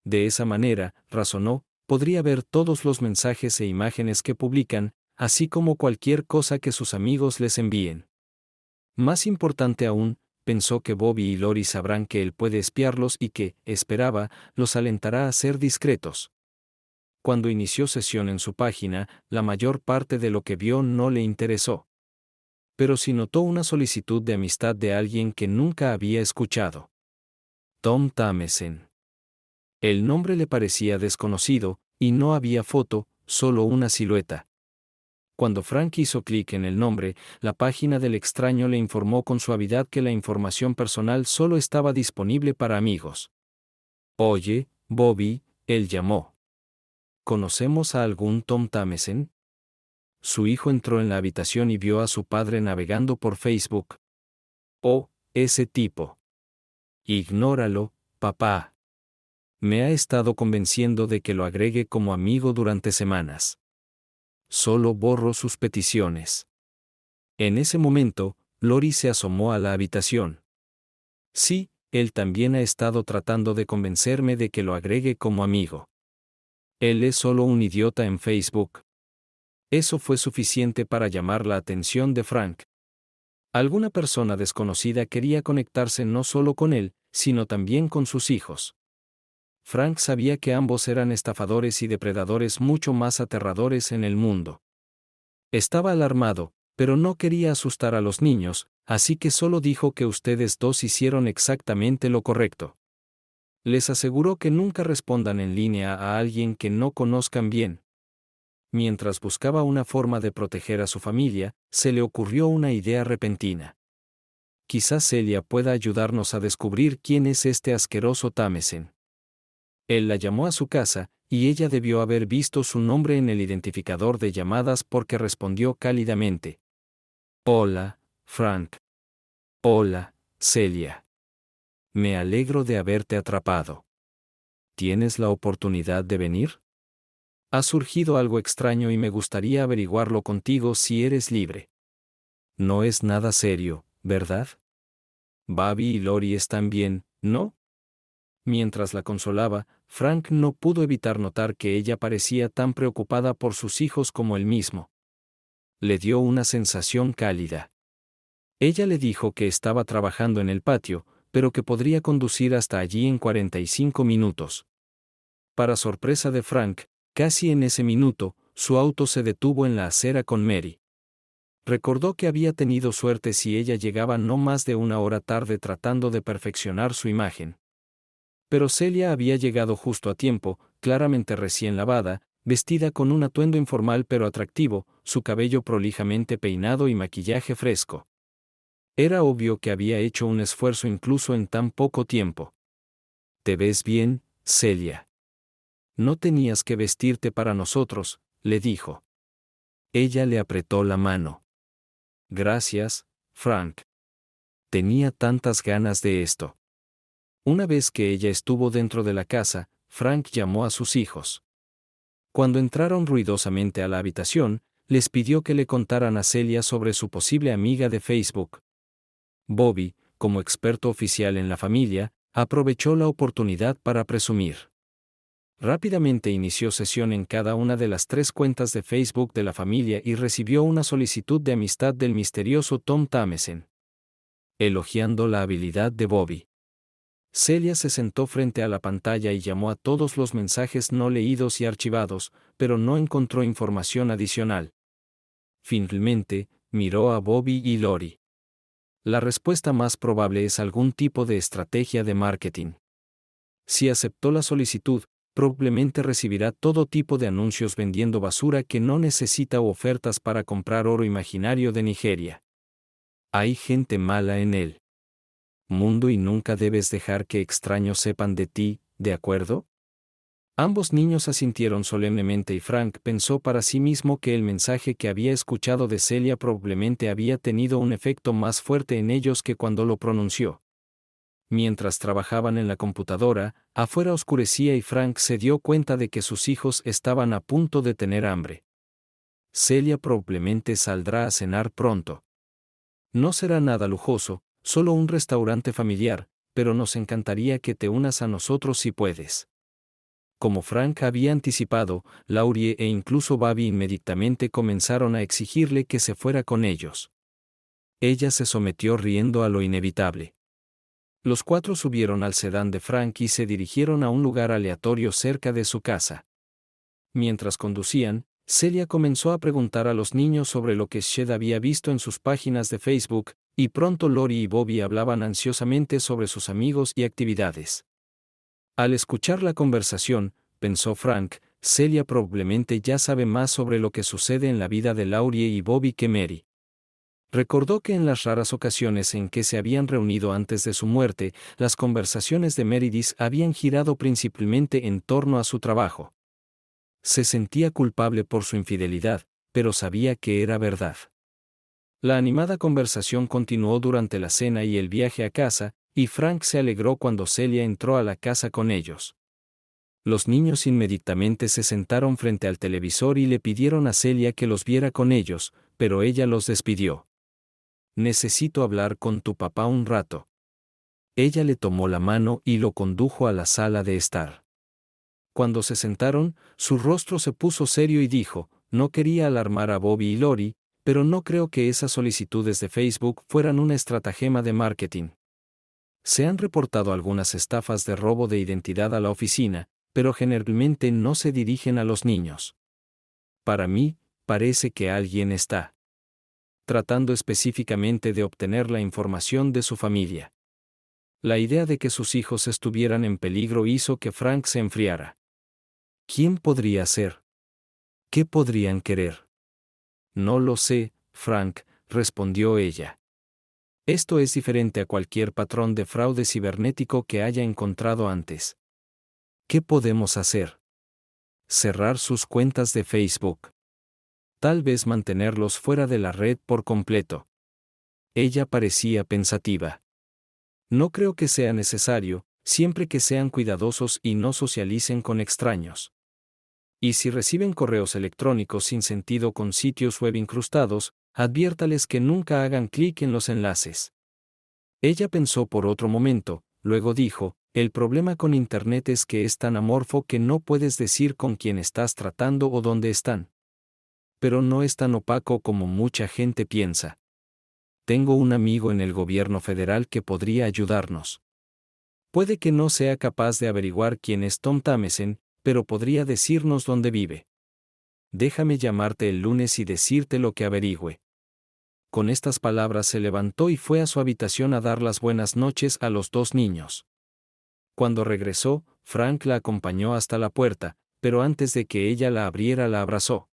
De esa manera, razonó, podría ver todos los mensajes e imágenes que publican, así como cualquier cosa que sus amigos les envíen. Más importante aún, pensó que Bobby y Lori sabrán que él puede espiarlos y que, esperaba, los alentará a ser discretos. Cuando inició sesión en su página, la mayor parte de lo que vio no le interesó. Pero sí notó una solicitud de amistad de alguien que nunca había escuchado. Tom Tamesen. El nombre le parecía desconocido, y no había foto, solo una silueta. Cuando Frank hizo clic en el nombre, la página del extraño le informó con suavidad que la información personal solo estaba disponible para amigos. Oye, Bobby, él llamó. ¿Conocemos a algún Tom Tamesen? Su hijo entró en la habitación y vio a su padre navegando por Facebook. Oh, ese tipo. Ignóralo, papá. Me ha estado convenciendo de que lo agregue como amigo durante semanas. Solo borro sus peticiones. En ese momento, Lori se asomó a la habitación. Sí, él también ha estado tratando de convencerme de que lo agregue como amigo. Él es solo un idiota en Facebook. Eso fue suficiente para llamar la atención de Frank. Alguna persona desconocida quería conectarse no solo con él, sino también con sus hijos. Frank sabía que ambos eran estafadores y depredadores mucho más aterradores en el mundo. Estaba alarmado, pero no quería asustar a los niños, así que solo dijo que ustedes dos hicieron exactamente lo correcto. Les aseguró que nunca respondan en línea a alguien que no conozcan bien. Mientras buscaba una forma de proteger a su familia, se le ocurrió una idea repentina. Quizás Celia pueda ayudarnos a descubrir quién es este asqueroso Tamesen. Él la llamó a su casa, y ella debió haber visto su nombre en el identificador de llamadas porque respondió cálidamente. Hola, Frank. Hola, Celia. Me alegro de haberte atrapado. ¿Tienes la oportunidad de venir? Ha surgido algo extraño y me gustaría averiguarlo contigo si eres libre. No es nada serio, ¿verdad? Bobby y Lori están bien, ¿no? Mientras la consolaba, Frank no pudo evitar notar que ella parecía tan preocupada por sus hijos como él mismo. Le dio una sensación cálida. Ella le dijo que estaba trabajando en el patio, pero que podría conducir hasta allí en 45 minutos. Para sorpresa de Frank, casi en ese minuto, su auto se detuvo en la acera con Mary. Recordó que había tenido suerte si ella llegaba no más de una hora tarde tratando de perfeccionar su imagen. Pero Celia había llegado justo a tiempo, claramente recién lavada, vestida con un atuendo informal pero atractivo, su cabello prolijamente peinado y maquillaje fresco. Era obvio que había hecho un esfuerzo incluso en tan poco tiempo. «¿Te ves bien, Celia? No tenías que vestirte para nosotros», le dijo. Ella le apretó la mano. «Gracias, Frank. Tenía tantas ganas de esto». Una vez que ella estuvo dentro de la casa, Frank llamó a sus hijos. Cuando entraron ruidosamente a la habitación, les pidió que le contaran a Celia sobre su posible amiga de Facebook. Bobby, como experto oficial en la familia, aprovechó la oportunidad para presumir. Rápidamente inició sesión en cada una de las 3 cuentas de Facebook de la familia y recibió una solicitud de amistad del misterioso Tom Tamesen. Elogiando la habilidad de Bobby, Celia se sentó frente a la pantalla y llamó a todos los mensajes no leídos y archivados, pero no encontró información adicional. Finalmente, miró a Bobby y Lori. La respuesta más probable es algún tipo de estrategia de marketing. Si aceptó la solicitud, probablemente recibirá todo tipo de anuncios vendiendo basura que no necesita o ofertas para comprar oro imaginario de Nigeria. Hay gente mala en él. Mundo y nunca debes dejar que extraños sepan de ti, ¿de acuerdo? Ambos niños asintieron solemnemente y Frank pensó para sí mismo que el mensaje que había escuchado de Celia probablemente había tenido un efecto más fuerte en ellos que cuando lo pronunció. Mientras trabajaban en la computadora, afuera oscurecía y Frank se dio cuenta de que sus hijos estaban a punto de tener hambre. Celia probablemente saldrá a cenar pronto. No será nada lujoso, solo un restaurante familiar, pero nos encantaría que te unas a nosotros si puedes. Como Frank había anticipado, Laurie e incluso Bobby inmediatamente comenzaron a exigirle que se fuera con ellos. Ella se sometió riendo a lo inevitable. Los 4 subieron al sedán de Frank y se dirigieron a un lugar aleatorio cerca de su casa. Mientras conducían, Celia comenzó a preguntar a los niños sobre lo que Shed había visto en sus páginas de Facebook, y pronto Lori y Bobby hablaban ansiosamente sobre sus amigos y actividades. Al escuchar la conversación, pensó Frank, Celia probablemente ya sabe más sobre lo que sucede en la vida de Laurie y Bobby que Mary. Recordó que en las raras ocasiones en que se habían reunido antes de su muerte, las conversaciones de Meredith habían girado principalmente en torno a su trabajo. Se sentía culpable por su infidelidad, pero sabía que era verdad. La animada conversación continuó durante la cena y el viaje a casa, y Frank se alegró cuando Celia entró a la casa con ellos. Los niños inmediatamente se sentaron frente al televisor y le pidieron a Celia que los viera con ellos, pero ella los despidió. Necesito hablar con tu papá un rato. Ella le tomó la mano y lo condujo a la sala de estar. Cuando se sentaron, su rostro se puso serio y dijo, no quería alarmar a Bobby y Lori, pero no creo que esas solicitudes de Facebook fueran una estratagema de marketing. Se han reportado algunas estafas de robo de identidad a la oficina, pero generalmente no se dirigen a los niños. Para mí, parece que alguien está tratando específicamente de obtener la información de su familia. La idea de que sus hijos estuvieran en peligro hizo que Frank se enfriara. ¿Quién podría ser? ¿Qué podrían querer? No lo sé, Frank, respondió ella. Esto es diferente a cualquier patrón de fraude cibernético que haya encontrado antes. ¿Qué podemos hacer? Cerrar sus cuentas de Facebook. Tal vez mantenerlos fuera de la red por completo. Ella parecía pensativa. No creo que sea necesario, siempre que sean cuidadosos y no socialicen con extraños. Y si reciben correos electrónicos sin sentido con sitios web incrustados, adviértales que nunca hagan clic en los enlaces. Ella pensó por otro momento, luego dijo, el problema con Internet es que es tan amorfo que no puedes decir con quién estás tratando o dónde están. Pero no es tan opaco como mucha gente piensa. Tengo un amigo en el gobierno federal que podría ayudarnos. Puede que no sea capaz de averiguar quién es Tom Tamesen, pero podría decirnos dónde vive. Déjame llamarte el lunes y decirte lo que averigüe. Con estas palabras se levantó y fue a su habitación a dar las buenas noches a los dos niños. Cuando regresó, Frank la acompañó hasta la puerta, pero antes de que ella la abriera la abrazó.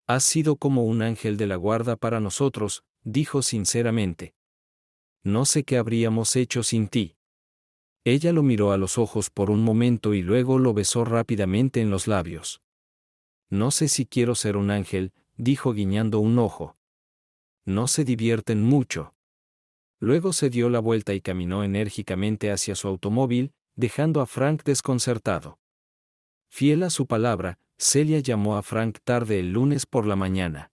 Has sido como un ángel de la guarda para nosotros, dijo sinceramente. No sé qué habríamos hecho sin ti. Ella lo miró a los ojos por un momento y luego lo besó rápidamente en los labios. No sé si quiero ser un ángel, dijo guiñando un ojo. No se divierten mucho. Luego se dio la vuelta y caminó enérgicamente hacia su automóvil, dejando a Frank desconcertado. Fiel a su palabra, Celia llamó a Frank tarde el lunes por la mañana.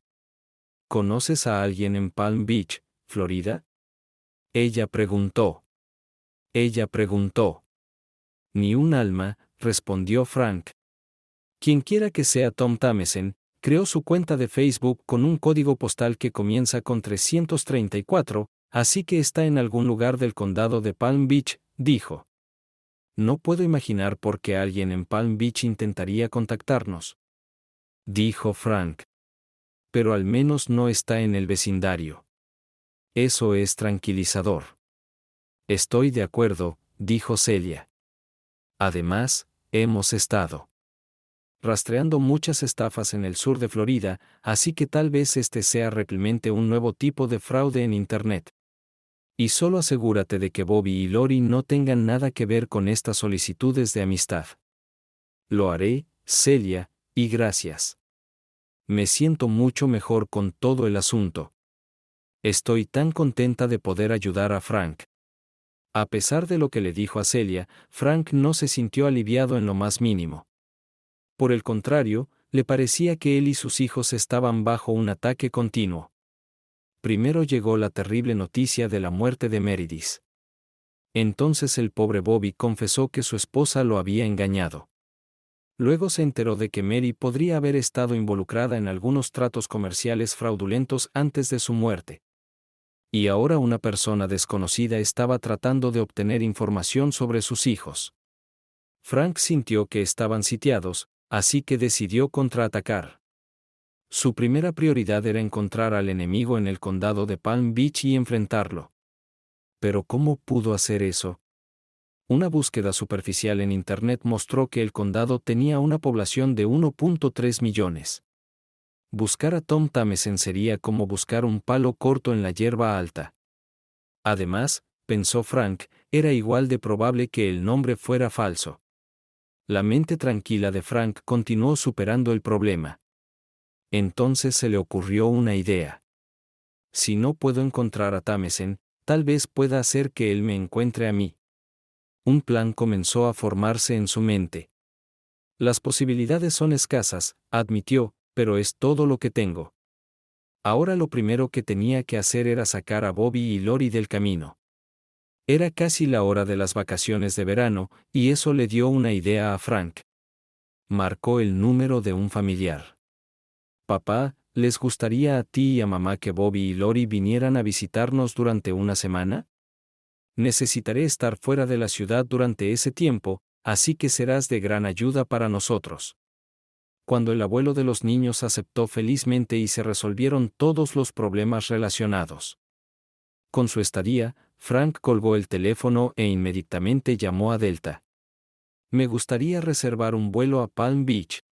¿Conoces a alguien en Palm Beach, Florida? Ella preguntó. Ni un alma, respondió Frank. Quienquiera que sea Tom Tamesen, creó su cuenta de Facebook con un código postal que comienza con 334, así que está en algún lugar del condado de Palm Beach, dijo. No puedo imaginar por qué alguien en Palm Beach intentaría contactarnos, dijo Frank. Pero al menos no está en el vecindario. Eso es tranquilizador. Estoy de acuerdo, dijo Celia. Además, hemos estado rastreando muchas estafas en el sur de Florida, así que tal vez este sea realmente un nuevo tipo de fraude en Internet. Y solo asegúrate de que Bobby y Lori no tengan nada que ver con estas solicitudes de amistad. Lo haré, Celia, y gracias. Me siento mucho mejor con todo el asunto. Estoy tan contenta de poder ayudar a Frank. A pesar de lo que le dijo a Celia, Frank no se sintió aliviado en lo más mínimo. Por el contrario, le parecía que él y sus hijos estaban bajo un ataque continuo. Primero llegó la terrible noticia de la muerte de Meredith. Entonces el pobre Bobby confesó que su esposa lo había engañado. Luego se enteró de que Mary podría haber estado involucrada en algunos tratos comerciales fraudulentos antes de su muerte. Y ahora una persona desconocida estaba tratando de obtener información sobre sus hijos. Frank sintió que estaban sitiados, así que decidió contraatacar. Su primera prioridad era encontrar al enemigo en el condado de Palm Beach y enfrentarlo. Pero ¿cómo pudo hacer eso? Una búsqueda superficial en Internet mostró que el condado tenía una población de 1.3 millones. Buscar a Tom Tamesen sería como buscar un palo corto en la hierba alta. Además, pensó Frank, era igual de probable que el nombre fuera falso. La mente tranquila de Frank continuó superando el problema. Entonces se le ocurrió una idea. Si no puedo encontrar a Tamesen, tal vez pueda hacer que él me encuentre a mí. Un plan comenzó a formarse en su mente. Las posibilidades son escasas, admitió, pero es todo lo que tengo. Ahora lo primero que tenía que hacer era sacar a Bobby y Lori del camino. Era casi la hora de las vacaciones de verano, y eso le dio una idea a Frank. Marcó el número de un familiar. Papá, ¿les gustaría a ti y a mamá que Bobby y Lori vinieran a visitarnos durante una semana? Necesitaré estar fuera de la ciudad durante ese tiempo, así que serás de gran ayuda para nosotros. Cuando el abuelo de los niños aceptó felizmente y se resolvieron todos los problemas relacionados con su estadía, Frank colgó el teléfono e inmediatamente llamó a Delta. Me gustaría reservar un vuelo a Palm Beach.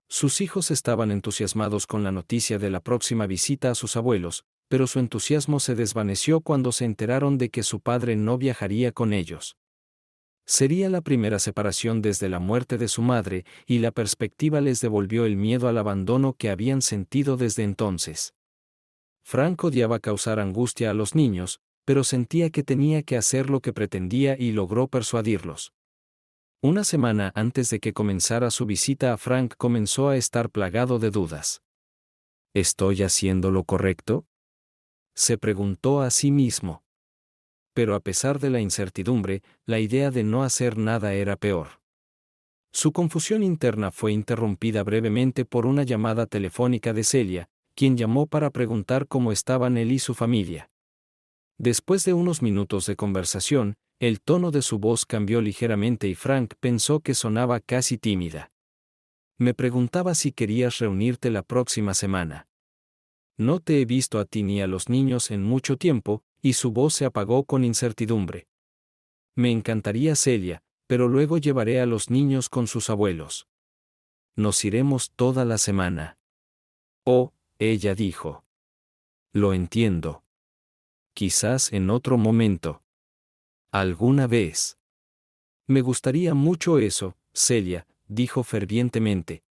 Sus hijos estaban entusiasmados con la noticia de la próxima visita a sus abuelos, pero su entusiasmo se desvaneció cuando se enteraron de que su padre no viajaría con ellos. Sería la primera separación desde la muerte de su madre, y la perspectiva les devolvió el miedo al abandono que habían sentido desde entonces. Frank odiaba causar angustia a los niños, pero sentía que tenía que hacer lo que pretendía y logró persuadirlos. Una semana antes de que comenzara su visita a Frank comenzó a estar plagado de dudas. ¿Estoy haciendo lo correcto?, se preguntó a sí mismo. Pero a pesar de la incertidumbre, la idea de no hacer nada era peor. Su confusión interna fue interrumpida brevemente por una llamada telefónica de Celia, quien llamó para preguntar cómo estaban él y su familia. Después de unos minutos de conversación, el tono de su voz cambió ligeramente y Frank pensó que sonaba casi tímida. Me preguntaba si querías reunirte la próxima semana. No te he visto a ti ni a los niños en mucho tiempo, y su voz se apagó con incertidumbre. Me encantaría, Celia, pero luego llevaré a los niños con sus abuelos. Nos iremos toda la semana. Oh, ella dijo. Lo entiendo. Quizás en otro momento. ¿Alguna vez? Me gustaría mucho eso, Celia, dijo fervientemente.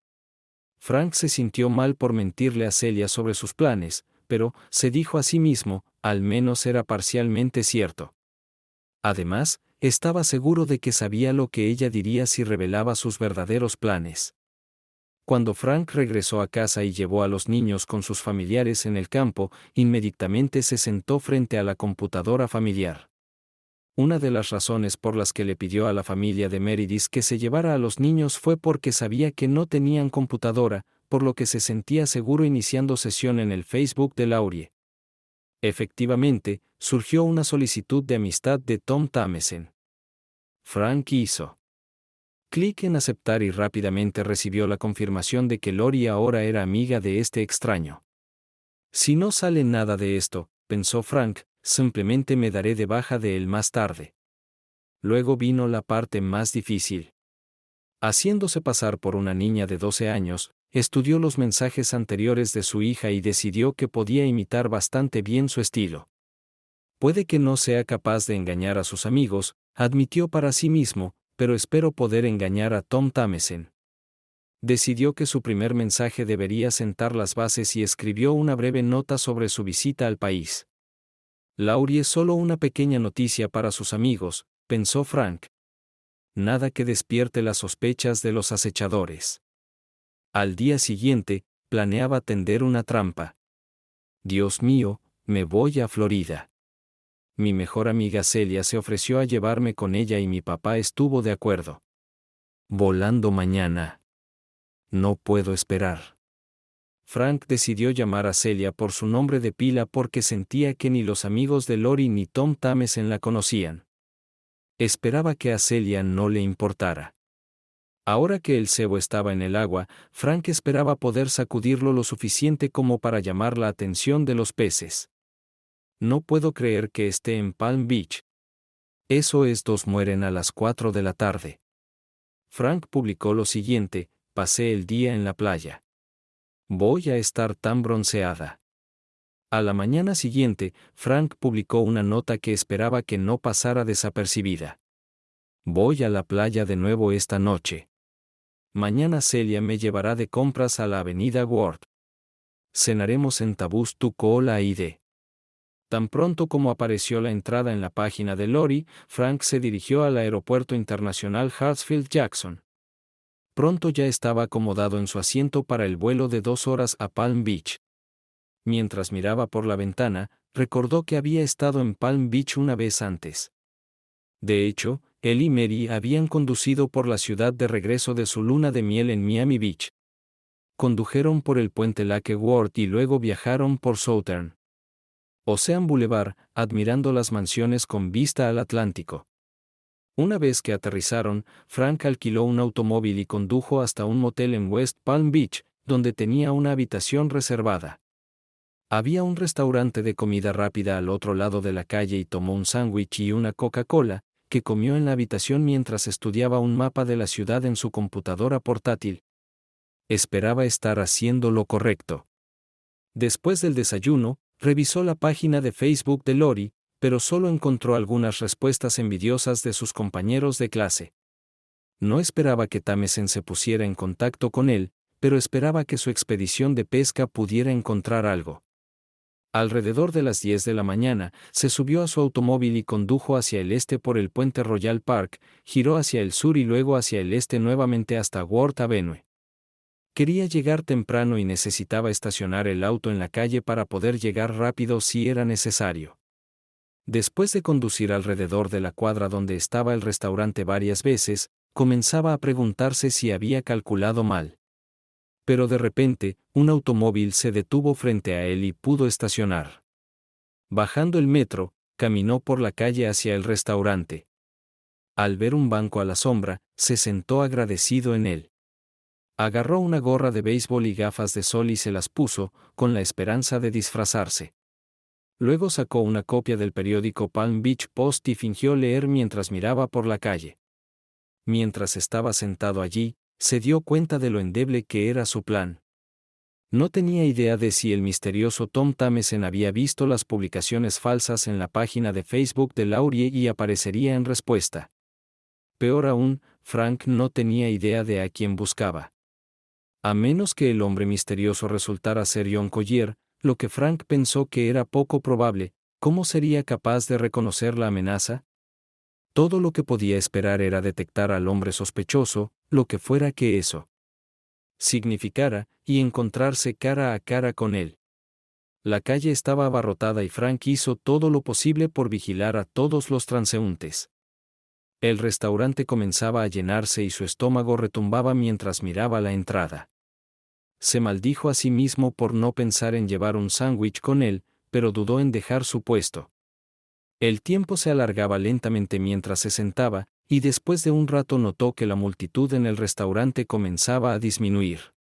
Frank se sintió mal por mentirle a Celia sobre sus planes, pero, se dijo a sí mismo, al menos era parcialmente cierto. Además, estaba seguro de que sabía lo que ella diría si revelaba sus verdaderos planes. Cuando Frank regresó a casa y llevó a los niños con sus familiares en el campo, inmediatamente se sentó frente a la computadora familiar. Una de las razones por las que le pidió a la familia de Meredith que se llevara a los niños fue porque sabía que no tenían computadora, por lo que se sentía seguro iniciando sesión en el Facebook de Laurie. Efectivamente, surgió una solicitud de amistad de Tom Tamesen. Frank hizo clic en aceptar y rápidamente recibió la confirmación de que Lori ahora era amiga de este extraño. Si no sale nada de esto, pensó Frank, simplemente me daré de baja de él más tarde. Luego vino la parte más difícil. Haciéndose pasar por una niña de 12 años, estudió los mensajes anteriores de su hija y decidió que podía imitar bastante bien su estilo. Puede que no sea capaz de engañar a sus amigos, admitió para sí mismo, pero espero poder engañar a Tom Tamesen. Decidió que su primer mensaje debería sentar las bases y escribió una breve nota sobre su visita al país. Laurie es solo una pequeña noticia para sus amigos, pensó Frank. Nada que despierte las sospechas de los acechadores. Al día siguiente, planeaba tender una trampa. Dios mío, me voy a Florida. Mi mejor amiga Celia se ofreció a llevarme con ella y mi papá estuvo de acuerdo. Volando mañana. No puedo esperar. Frank decidió llamar a Celia por su nombre de pila porque sentía que ni los amigos de Lori ni Tom Tamesen la conocían. Esperaba que a Celia no le importara. Ahora que el cebo estaba en el agua, Frank esperaba poder sacudirlo lo suficiente como para llamar la atención de los peces. No puedo creer que esté en Palm Beach. Eso es, dos mueren a las 4 de la tarde. Frank publicó lo siguiente: pasé el día en la playa. Voy a estar tan bronceada. A la mañana siguiente, Frank publicó una nota que esperaba que no pasara desapercibida. Voy a la playa de nuevo esta noche. Mañana Celia me llevará de compras a la avenida Ward. Cenaremos en Tabús tu cola ID. Tan pronto como apareció la entrada en la página de Lori, Frank se dirigió al Aeropuerto Internacional Hartsfield-Jackson. Pronto ya estaba acomodado en su asiento para el vuelo de 2 horas a Palm Beach. Mientras miraba por la ventana, recordó que había estado en Palm Beach una vez antes. De hecho, él y Mary habían conducido por la ciudad de regreso de su luna de miel en Miami Beach. Condujeron por el puente Lake Worth y luego viajaron por Southern Ocean Boulevard, admirando las mansiones con vista al Atlántico. Una vez que aterrizaron, Frank alquiló un automóvil y condujo hasta un motel en West Palm Beach, donde tenía una habitación reservada. Había un restaurante de comida rápida al otro lado de la calle y tomó un sándwich y una Coca-Cola, que comió en la habitación mientras estudiaba un mapa de la ciudad en su computadora portátil. Esperaba estar haciendo lo correcto. Después del desayuno, revisó la página de Facebook de Lori, pero solo encontró algunas respuestas envidiosas de sus compañeros de clase. No esperaba que Tamesen se pusiera en contacto con él, pero esperaba que su expedición de pesca pudiera encontrar algo. Alrededor de las 10 de la mañana, se subió a su automóvil y condujo hacia el este por el puente Royal Park, giró hacia el sur y luego hacia el este nuevamente hasta Ward Avenue. Quería llegar temprano y necesitaba estacionar el auto en la calle para poder llegar rápido si era necesario. Después de conducir alrededor de la cuadra donde estaba el restaurante varias veces, comenzaba a preguntarse si había calculado mal. Pero de repente, un automóvil se detuvo frente a él y pudo estacionar. Bajando el metro, caminó por la calle hacia el restaurante. Al ver un banco a la sombra, se sentó agradecido en él. Agarró una gorra de béisbol y gafas de sol y se las puso, con la esperanza de disfrazarse. Luego sacó una copia del periódico Palm Beach Post y fingió leer mientras miraba por la calle. Mientras estaba sentado allí, se dio cuenta de lo endeble que era su plan. No tenía idea de si el misterioso Tom Tamesen había visto las publicaciones falsas en la página de Facebook de Laurie y aparecería en respuesta. Peor aún, Frank no tenía idea de a quién buscaba. A menos que el hombre misterioso resultara ser John Collier, lo que Frank pensó que era poco probable, ¿cómo sería capaz de reconocer la amenaza? Todo lo que podía esperar era detectar al hombre sospechoso, lo que fuera que eso significara, y encontrarse cara a cara con él. La calle estaba abarrotada y Frank hizo todo lo posible por vigilar a todos los transeúntes. El restaurante comenzaba a llenarse y su estómago retumbaba mientras miraba la entrada. Se maldijo a sí mismo por no pensar en llevar un sándwich con él, pero dudó en dejar su puesto. El tiempo se alargaba lentamente mientras se sentaba, y después de un rato notó que la multitud en el restaurante comenzaba a disminuir.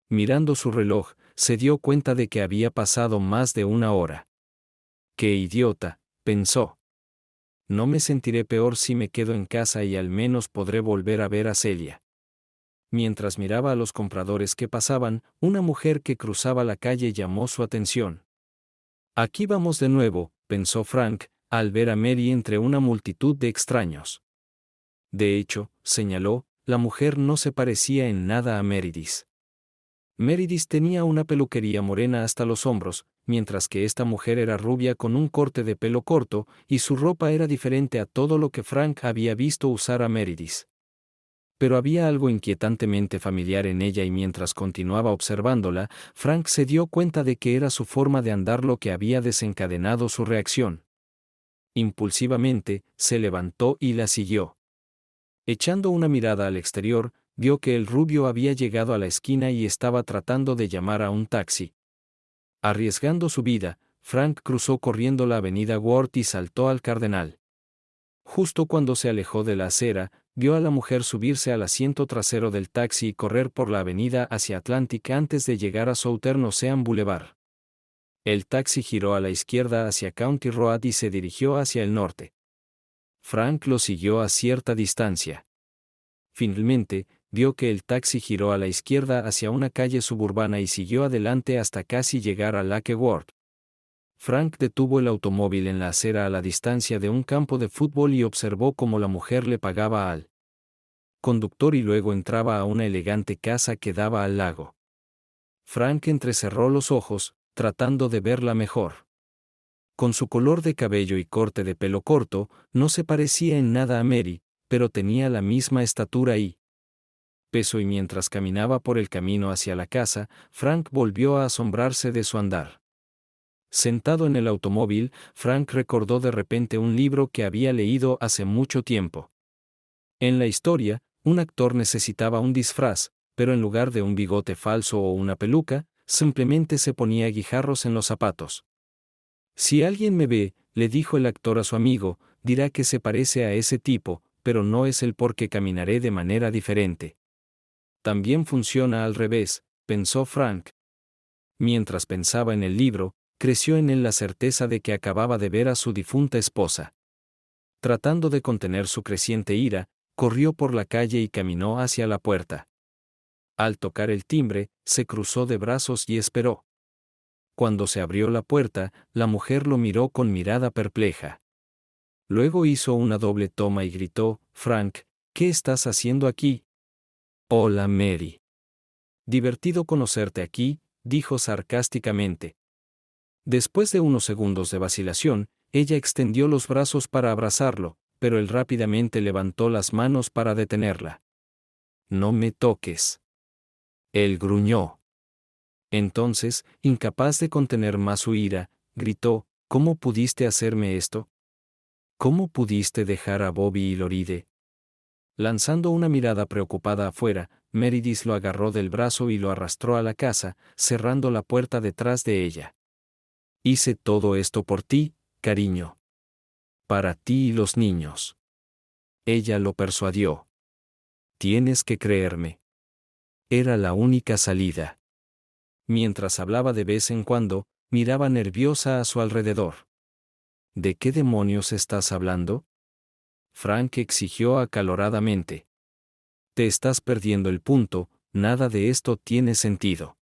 Mirando su reloj, se dio cuenta de que había pasado más de una hora. ¡Qué idiota!, pensó. No me sentiré peor si me quedo en casa y al menos podré volver a ver a Celia. Mientras miraba a los compradores que pasaban, una mujer que cruzaba la calle llamó su atención. Aquí vamos de nuevo, pensó Frank, al ver a Mary entre una multitud de extraños. De hecho, señaló, la mujer no se parecía en nada a Meredith. Meredith tenía una peluquería morena hasta los hombros, mientras que esta mujer era rubia con un corte de pelo corto, y su ropa era diferente a todo lo que Frank había visto usar a Meredith. Pero había algo inquietantemente familiar en ella y mientras continuaba observándola, Frank se dio cuenta de que era su forma de andar lo que había desencadenado su reacción. Impulsivamente, se levantó y la siguió. Echando una mirada al exterior, vio que el rubio había llegado a la esquina y estaba tratando de llamar a un taxi. Arriesgando su vida, Frank cruzó corriendo la avenida Ward y saltó al Cardenal. Justo cuando se alejó de la acera, vio a la mujer subirse al asiento trasero del taxi y correr por la avenida hacia Atlantic antes de llegar a Southern Ocean Boulevard. El taxi giró a la izquierda hacia County Road y se dirigió hacia el norte. Frank lo siguió a cierta distancia. Finalmente, vio que el taxi giró a la izquierda hacia una calle suburbana y siguió adelante hasta casi llegar a Lake Worth. Frank detuvo el automóvil en la acera a la distancia de un campo de fútbol y observó cómo la mujer le pagaba al conductor y luego entraba a una elegante casa que daba al lago. Frank entrecerró los ojos, tratando de verla mejor. Con su color de cabello y corte de pelo corto, no se parecía en nada a Mary, pero tenía la misma estatura y peso, y mientras caminaba por el camino hacia la casa, Frank volvió a asombrarse de su andar. Sentado en el automóvil, Frank recordó de repente un libro que había leído hace mucho tiempo. En la historia, un actor necesitaba un disfraz, pero en lugar de un bigote falso o una peluca, simplemente se ponía guijarros en los zapatos. Si alguien me ve, le dijo el actor a su amigo, dirá que se parece a ese tipo, pero no es el porque caminaré de manera diferente. También funciona al revés, pensó Frank. Mientras pensaba en el libro, creció en él la certeza de que acababa de ver a su difunta esposa. Tratando de contener su creciente ira, corrió por la calle y caminó hacia la puerta. Al tocar el timbre, se cruzó de brazos y esperó. Cuando se abrió la puerta, la mujer lo miró con mirada perpleja. Luego hizo una doble toma y gritó, «Frank, ¿qué estás haciendo aquí?» «Hola, Mary. Divertido conocerte aquí», dijo sarcásticamente. Después de unos segundos de vacilación, ella extendió los brazos para abrazarlo, pero él rápidamente levantó las manos para detenerla. «No me toques». Él gruñó. Entonces, incapaz de contener más su ira, gritó, «¿Cómo pudiste hacerme esto? ¿Cómo pudiste dejar a Bobby y Loride?» Lanzando una mirada preocupada afuera, Meredith lo agarró del brazo y lo arrastró a la casa, cerrando la puerta detrás de ella. «Hice todo esto por ti, cariño. Para ti y los niños». Ella lo persuadió. «Tienes que creerme». Era la única salida. Mientras hablaba de vez en cuando, miraba nerviosa a su alrededor. «¿De qué demonios estás hablando?», Frank exigió acaloradamente. «Te estás perdiendo el punto, nada de esto tiene sentido».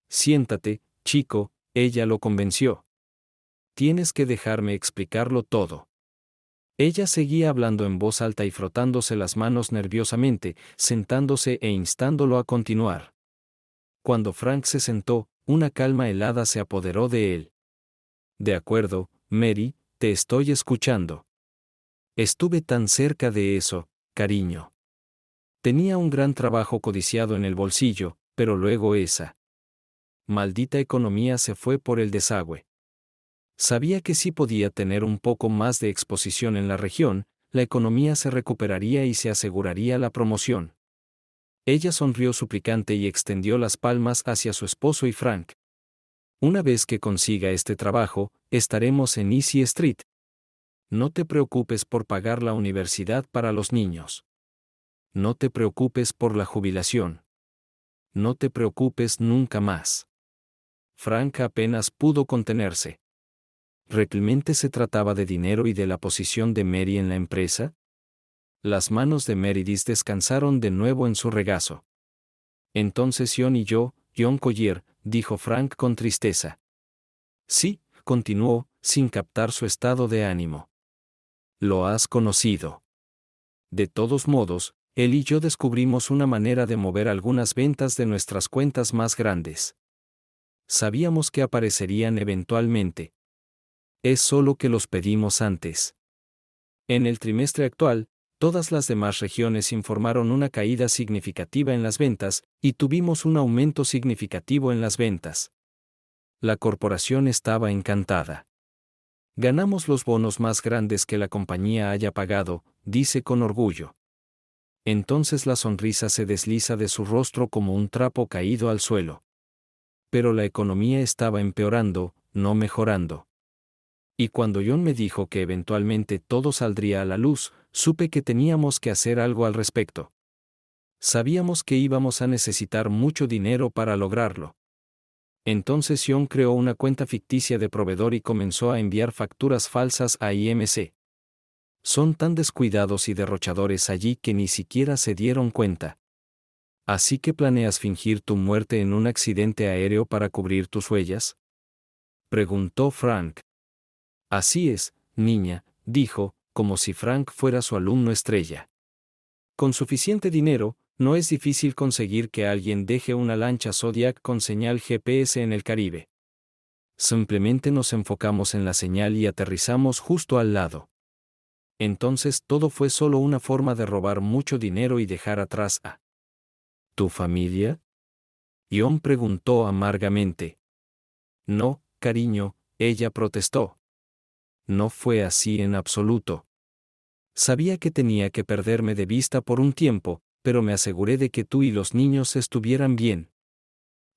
«Siéntate, chico», ella lo convenció. «Tienes que dejarme explicarlo todo». Ella seguía hablando en voz alta y frotándose las manos nerviosamente, sentándose e instándolo a continuar. Cuando Frank se sentó, una calma helada se apoderó de él. «De acuerdo, Mary, te estoy escuchando». «Estuve tan cerca de eso, cariño. Tenía un gran trabajo codiciado en el bolsillo, pero luego esa maldita economía se fue por el desagüe. Sabía que si podía tener un poco más de exposición en la región, la economía se recuperaría y se aseguraría la promoción». Ella sonrió suplicante y extendió las palmas hacia su esposo y Frank. «Una vez que consiga este trabajo, estaremos en Easy Street. No te preocupes por pagar la universidad para los niños. No te preocupes por la jubilación. No te preocupes nunca más». Frank apenas pudo contenerse. ¿Realmente se trataba de dinero y de la posición de Mary en la empresa? Las manos de Meredith descansaron de nuevo en su regazo. «Entonces John Collier», dijo Frank con tristeza. «Sí», continuó, sin captar su estado de ánimo. «Lo has conocido. De todos modos, él y yo descubrimos una manera de mover algunas ventas de nuestras cuentas más grandes. Sabíamos que aparecerían eventualmente. Es solo que los pedimos antes». En el trimestre actual, todas las demás regiones informaron una caída significativa en las ventas, y tuvimos un aumento significativo en las ventas. La corporación estaba encantada. «Ganamos los bonos más grandes que la compañía haya pagado», dice con orgullo. Entonces la sonrisa se desliza de su rostro como un trapo caído al suelo. Pero la economía estaba empeorando, no mejorando. Y cuando John me dijo que eventualmente todo saldría a la luz, supe que teníamos que hacer algo al respecto. Sabíamos que íbamos a necesitar mucho dinero para lograrlo. Entonces John creó una cuenta ficticia de proveedor y comenzó a enviar facturas falsas a IMC. Son tan descuidados y derrochadores allí que ni siquiera se dieron cuenta. ¿Así que planeas fingir tu muerte en un accidente aéreo para cubrir tus huellas?, preguntó Frank. Así es, niña, dijo, como si Frank fuera su alumno estrella. Con suficiente dinero, no es difícil conseguir que alguien deje una lancha Zodiac con señal GPS en el Caribe. Simplemente nos enfocamos en la señal y aterrizamos justo al lado. Entonces todo fue solo una forma de robar mucho dinero y dejar atrás a ¿tu familia?, Ion preguntó amargamente. No, cariño, ella protestó. No fue así en absoluto. Sabía que tenía que perderme de vista por un tiempo, pero me aseguré de que tú y los niños estuvieran bien.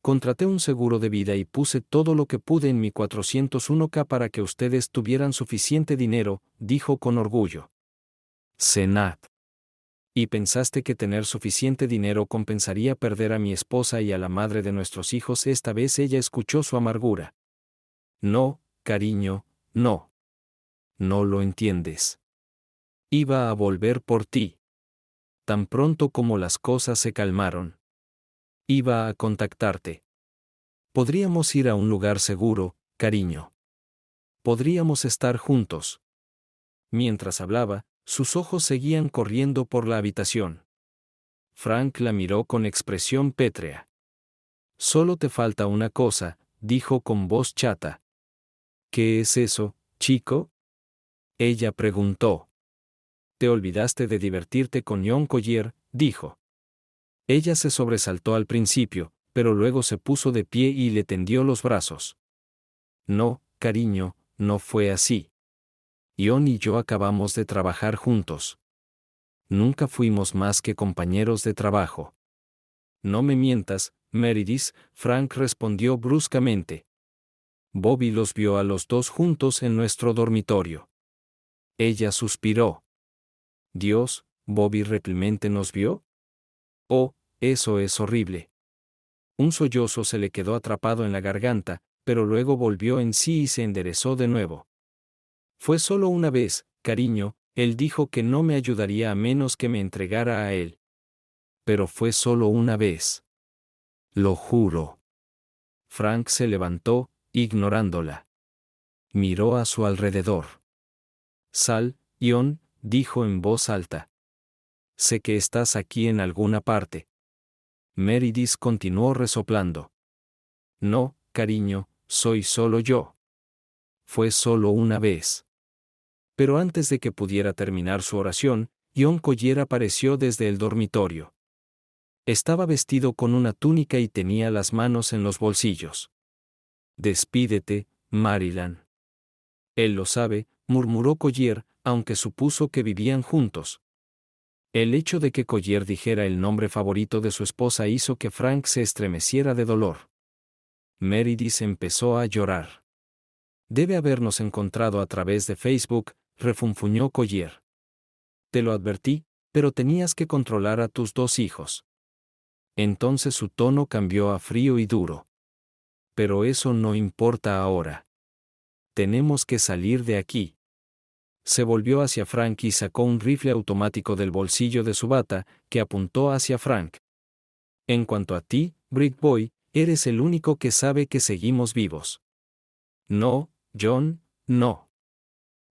Contraté un seguro de vida y puse todo lo que pude en mi 401k para que ustedes tuvieran suficiente dinero, dijo con orgullo. Senat. ¿Y pensaste que tener suficiente dinero compensaría perder a mi esposa y a la madre de nuestros hijos? Esta vez ella escuchó su amargura. No, cariño, no. No lo entiendes. Iba a volver por ti. Tan pronto como las cosas se calmaron. Iba a contactarte. Podríamos ir a un lugar seguro, cariño. Podríamos estar juntos. Mientras hablaba, sus ojos seguían corriendo por la habitación. Frank la miró con expresión pétrea. Solo te falta una cosa, dijo con voz chata. ¿Qué es eso, chico?, ella preguntó. Te olvidaste de divertirte con John Collier, dijo. Ella se sobresaltó al principio, pero luego se puso de pie y le tendió los brazos. No, cariño, no fue así. John y yo acabamos de trabajar juntos. Nunca fuimos más que compañeros de trabajo. No me mientas, Meredith, Frank respondió bruscamente. Bobby los vio a los dos juntos en nuestro dormitorio. Ella suspiró. Dios, ¿Bobby realmente nos vio? Oh, eso es horrible. Un sollozo se le quedó atrapado en la garganta, pero luego volvió en sí y se enderezó de nuevo. Fue solo una vez, cariño, él dijo que no me ayudaría a menos que me entregara a él. Pero fue solo una vez. Lo juro. Frank se levantó, ignorándola. Miró a su alrededor. Sal, Ion, dijo en voz alta. Sé que estás aquí en alguna parte. Meredith continuó resoplando. No, cariño, soy solo yo. Fue solo una vez. Pero antes de que pudiera terminar su oración, John Collier apareció desde el dormitorio. Estaba vestido con una túnica y tenía las manos en los bolsillos. Despídete, Maryland. Él lo sabe, murmuró Collier, aunque supuso que vivían juntos. El hecho de que Collier dijera el nombre favorito de su esposa hizo que Frank se estremeciera de dolor. Meredith empezó a llorar. Debe habernos encontrado a través de Facebook, refunfuñó Collier. Te lo advertí, pero tenías que controlar a tus dos hijos. Entonces su tono cambió a frío y duro. Pero eso no importa ahora. Tenemos que salir de aquí. Se volvió hacia Frank y sacó un rifle automático del bolsillo de su bata, que apuntó hacia Frank. En cuanto a ti, Brick Boy, eres el único que sabe que seguimos vivos. No, John, no.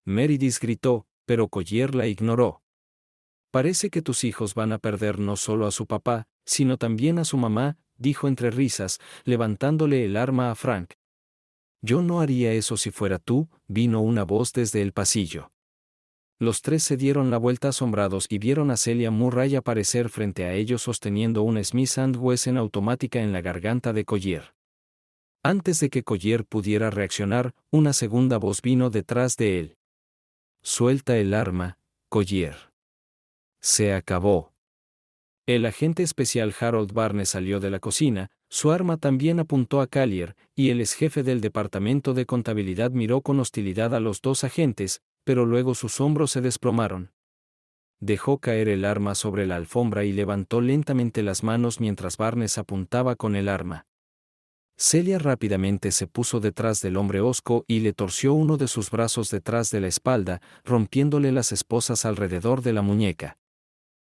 Meredith gritó, pero Collier la ignoró. Parece que tus hijos van a perder no solo a su papá, sino también a su mamá, dijo entre risas, levantándole el arma a Frank. Yo no haría eso si fuera tú, vino una voz desde el pasillo. Los tres se dieron la vuelta asombrados y vieron a Celia Murray aparecer frente a ellos sosteniendo una Smith & Wesson automática en la garganta de Collier. Antes de que Collier pudiera reaccionar, una segunda voz vino detrás de él. Suelta el arma, Collier. Se acabó. El agente especial Harold Barnes salió de la cocina, su arma también apuntó a Collier, y el exjefe del departamento de contabilidad miró con hostilidad a los dos agentes, pero luego sus hombros se desplomaron. Dejó caer el arma sobre la alfombra y levantó lentamente las manos mientras Barnes apuntaba con el arma. Celia rápidamente se puso detrás del hombre hosco y le torció uno de sus brazos detrás de la espalda, rompiéndole las esposas alrededor de la muñeca.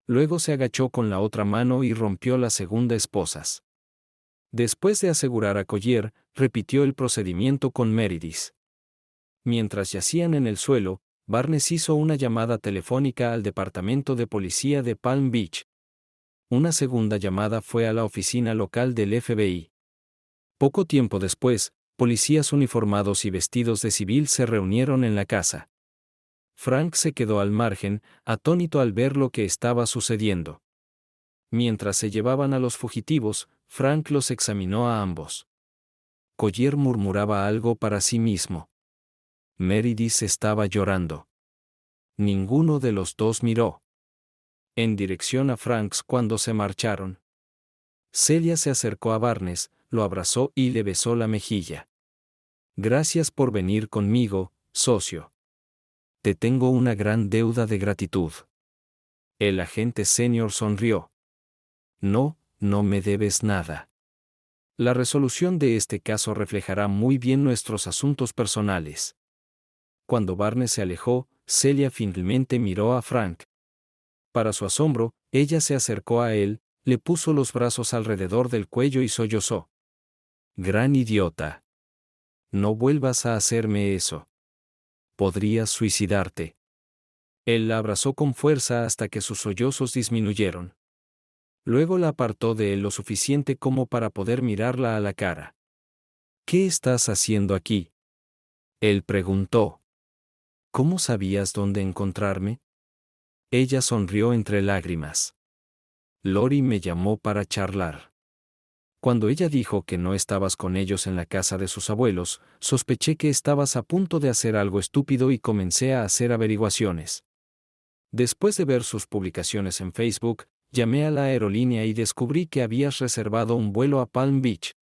Luego se agachó con la otra mano y rompió la segunda esposas. Después de asegurar a Collier, repitió el procedimiento con Meredith. Mientras yacían en el suelo, Barnes hizo una llamada telefónica al departamento de policía de Palm Beach. Una segunda llamada fue a la oficina local del FBI. Poco tiempo después, policías uniformados y vestidos de civil se reunieron en la casa. Frank se quedó al margen, atónito al ver lo que estaba sucediendo. Mientras se llevaban a los fugitivos, Frank los examinó a ambos. Collier murmuraba algo para sí mismo. Meredith estaba llorando. Ninguno de los dos miró en dirección a Franks cuando se marcharon. Celia se acercó a Barnes, lo abrazó y le besó la mejilla. Gracias por venir conmigo, socio. Te tengo una gran deuda de gratitud. El agente senior sonrió. No, no me debes nada. La resolución de este caso reflejará muy bien nuestros asuntos personales. Cuando Barnes se alejó, Celia finalmente miró a Frank. Para su asombro, ella se acercó a él, le puso los brazos alrededor del cuello y sollozó. Gran idiota. No vuelvas a hacerme eso. Podrías suicidarte. Él la abrazó con fuerza hasta que sus sollozos disminuyeron. Luego la apartó de él lo suficiente como para poder mirarla a la cara. ¿Qué estás haciendo aquí? Él preguntó. ¿Cómo sabías dónde encontrarme? Ella sonrió entre lágrimas. Lori me llamó para charlar. Cuando ella dijo que no estabas con ellos en la casa de sus abuelos, sospeché que estabas a punto de hacer algo estúpido y comencé a hacer averiguaciones. Después de ver sus publicaciones en Facebook, llamé a la aerolínea y descubrí que habías reservado un vuelo a Palm Beach.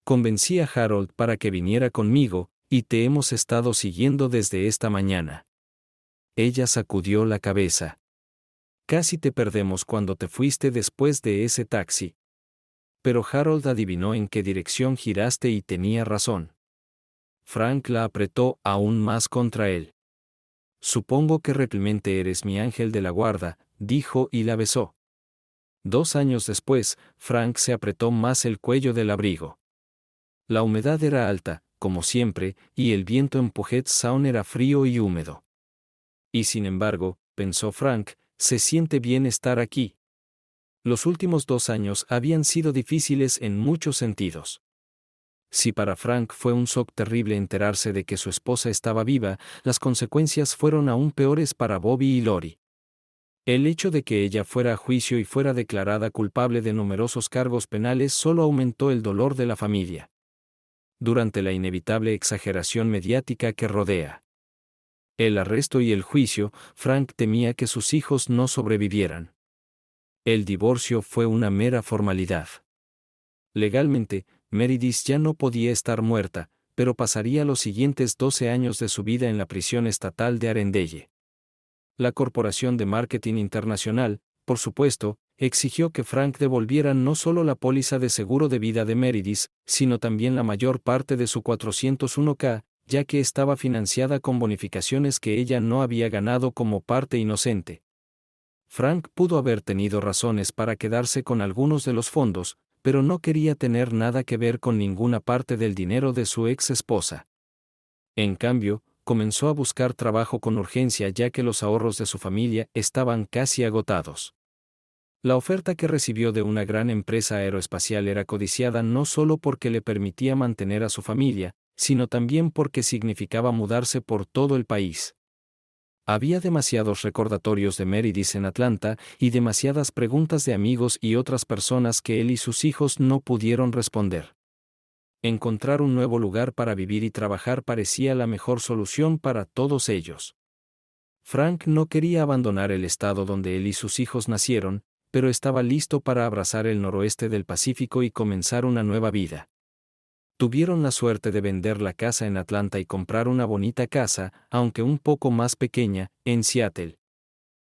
Convencí a Harold para que viniera conmigo, y te hemos estado siguiendo desde esta mañana. Ella sacudió la cabeza. Casi te perdemos cuando te fuiste después de ese taxi. Pero Harold adivinó en qué dirección giraste y tenía razón. Frank la apretó aún más contra él. Supongo que realmente eres mi ángel de la guarda, dijo y la besó. 2 años después, Frank se apretó más el cuello del abrigo. La humedad era alta, como siempre, y el viento en Puget Sound era frío y húmedo. Y sin embargo, pensó Frank, se siente bien estar aquí. Los últimos 2 años habían sido difíciles en muchos sentidos. Si para Frank fue un shock terrible enterarse de que su esposa estaba viva, las consecuencias fueron aún peores para Bobby y Lori. El hecho de que ella fuera a juicio y fuera declarada culpable de numerosos cargos penales solo aumentó el dolor de la familia. Durante la inevitable exageración mediática que rodea el arresto y el juicio, Frank temía que sus hijos no sobrevivieran. El divorcio fue una mera formalidad. Legalmente, Meredith ya no podía estar muerta, pero pasaría los siguientes 12 años de su vida en la prisión estatal de Arendelle. La Corporación de Marketing Internacional, por supuesto, exigió que Frank devolviera no solo la póliza de seguro de vida de Meredith, sino también la mayor parte de su 401k, ya que estaba financiada con bonificaciones que ella no había ganado como parte inocente. Frank pudo haber tenido razones para quedarse con algunos de los fondos, pero no quería tener nada que ver con ninguna parte del dinero de su ex esposa. En cambio, comenzó a buscar trabajo con urgencia ya que los ahorros de su familia estaban casi agotados. La oferta que recibió de una gran empresa aeroespacial era codiciada no solo porque le permitía mantener a su familia, sino también porque significaba mudarse por todo el país. Había demasiados recordatorios de Meredith en Atlanta y demasiadas preguntas de amigos y otras personas que él y sus hijos no pudieron responder. Encontrar un nuevo lugar para vivir y trabajar parecía la mejor solución para todos ellos. Frank no quería abandonar el estado donde él y sus hijos nacieron, pero estaba listo para abrazar el noroeste del Pacífico y comenzar una nueva vida. Tuvieron la suerte de vender la casa en Atlanta y comprar una bonita casa, aunque un poco más pequeña, en Seattle.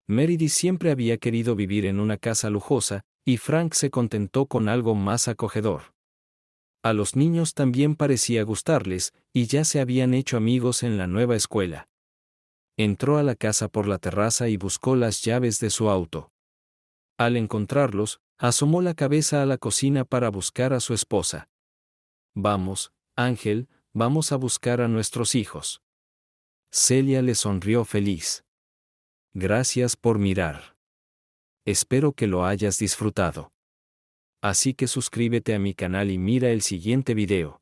Meredith siempre había querido vivir en una casa lujosa, y Frank se contentó con algo más acogedor. A los niños también parecía gustarles, y ya se habían hecho amigos en la nueva escuela. Entró a la casa por la terraza y buscó las llaves de su auto. Al encontrarlos, asomó la cabeza a la cocina para buscar a su esposa. Vamos, Ángel, vamos a buscar a nuestros hijos. Celia le sonrió feliz. Gracias por mirar. Espero que lo hayas disfrutado. Así que suscríbete a mi canal y mira el siguiente video.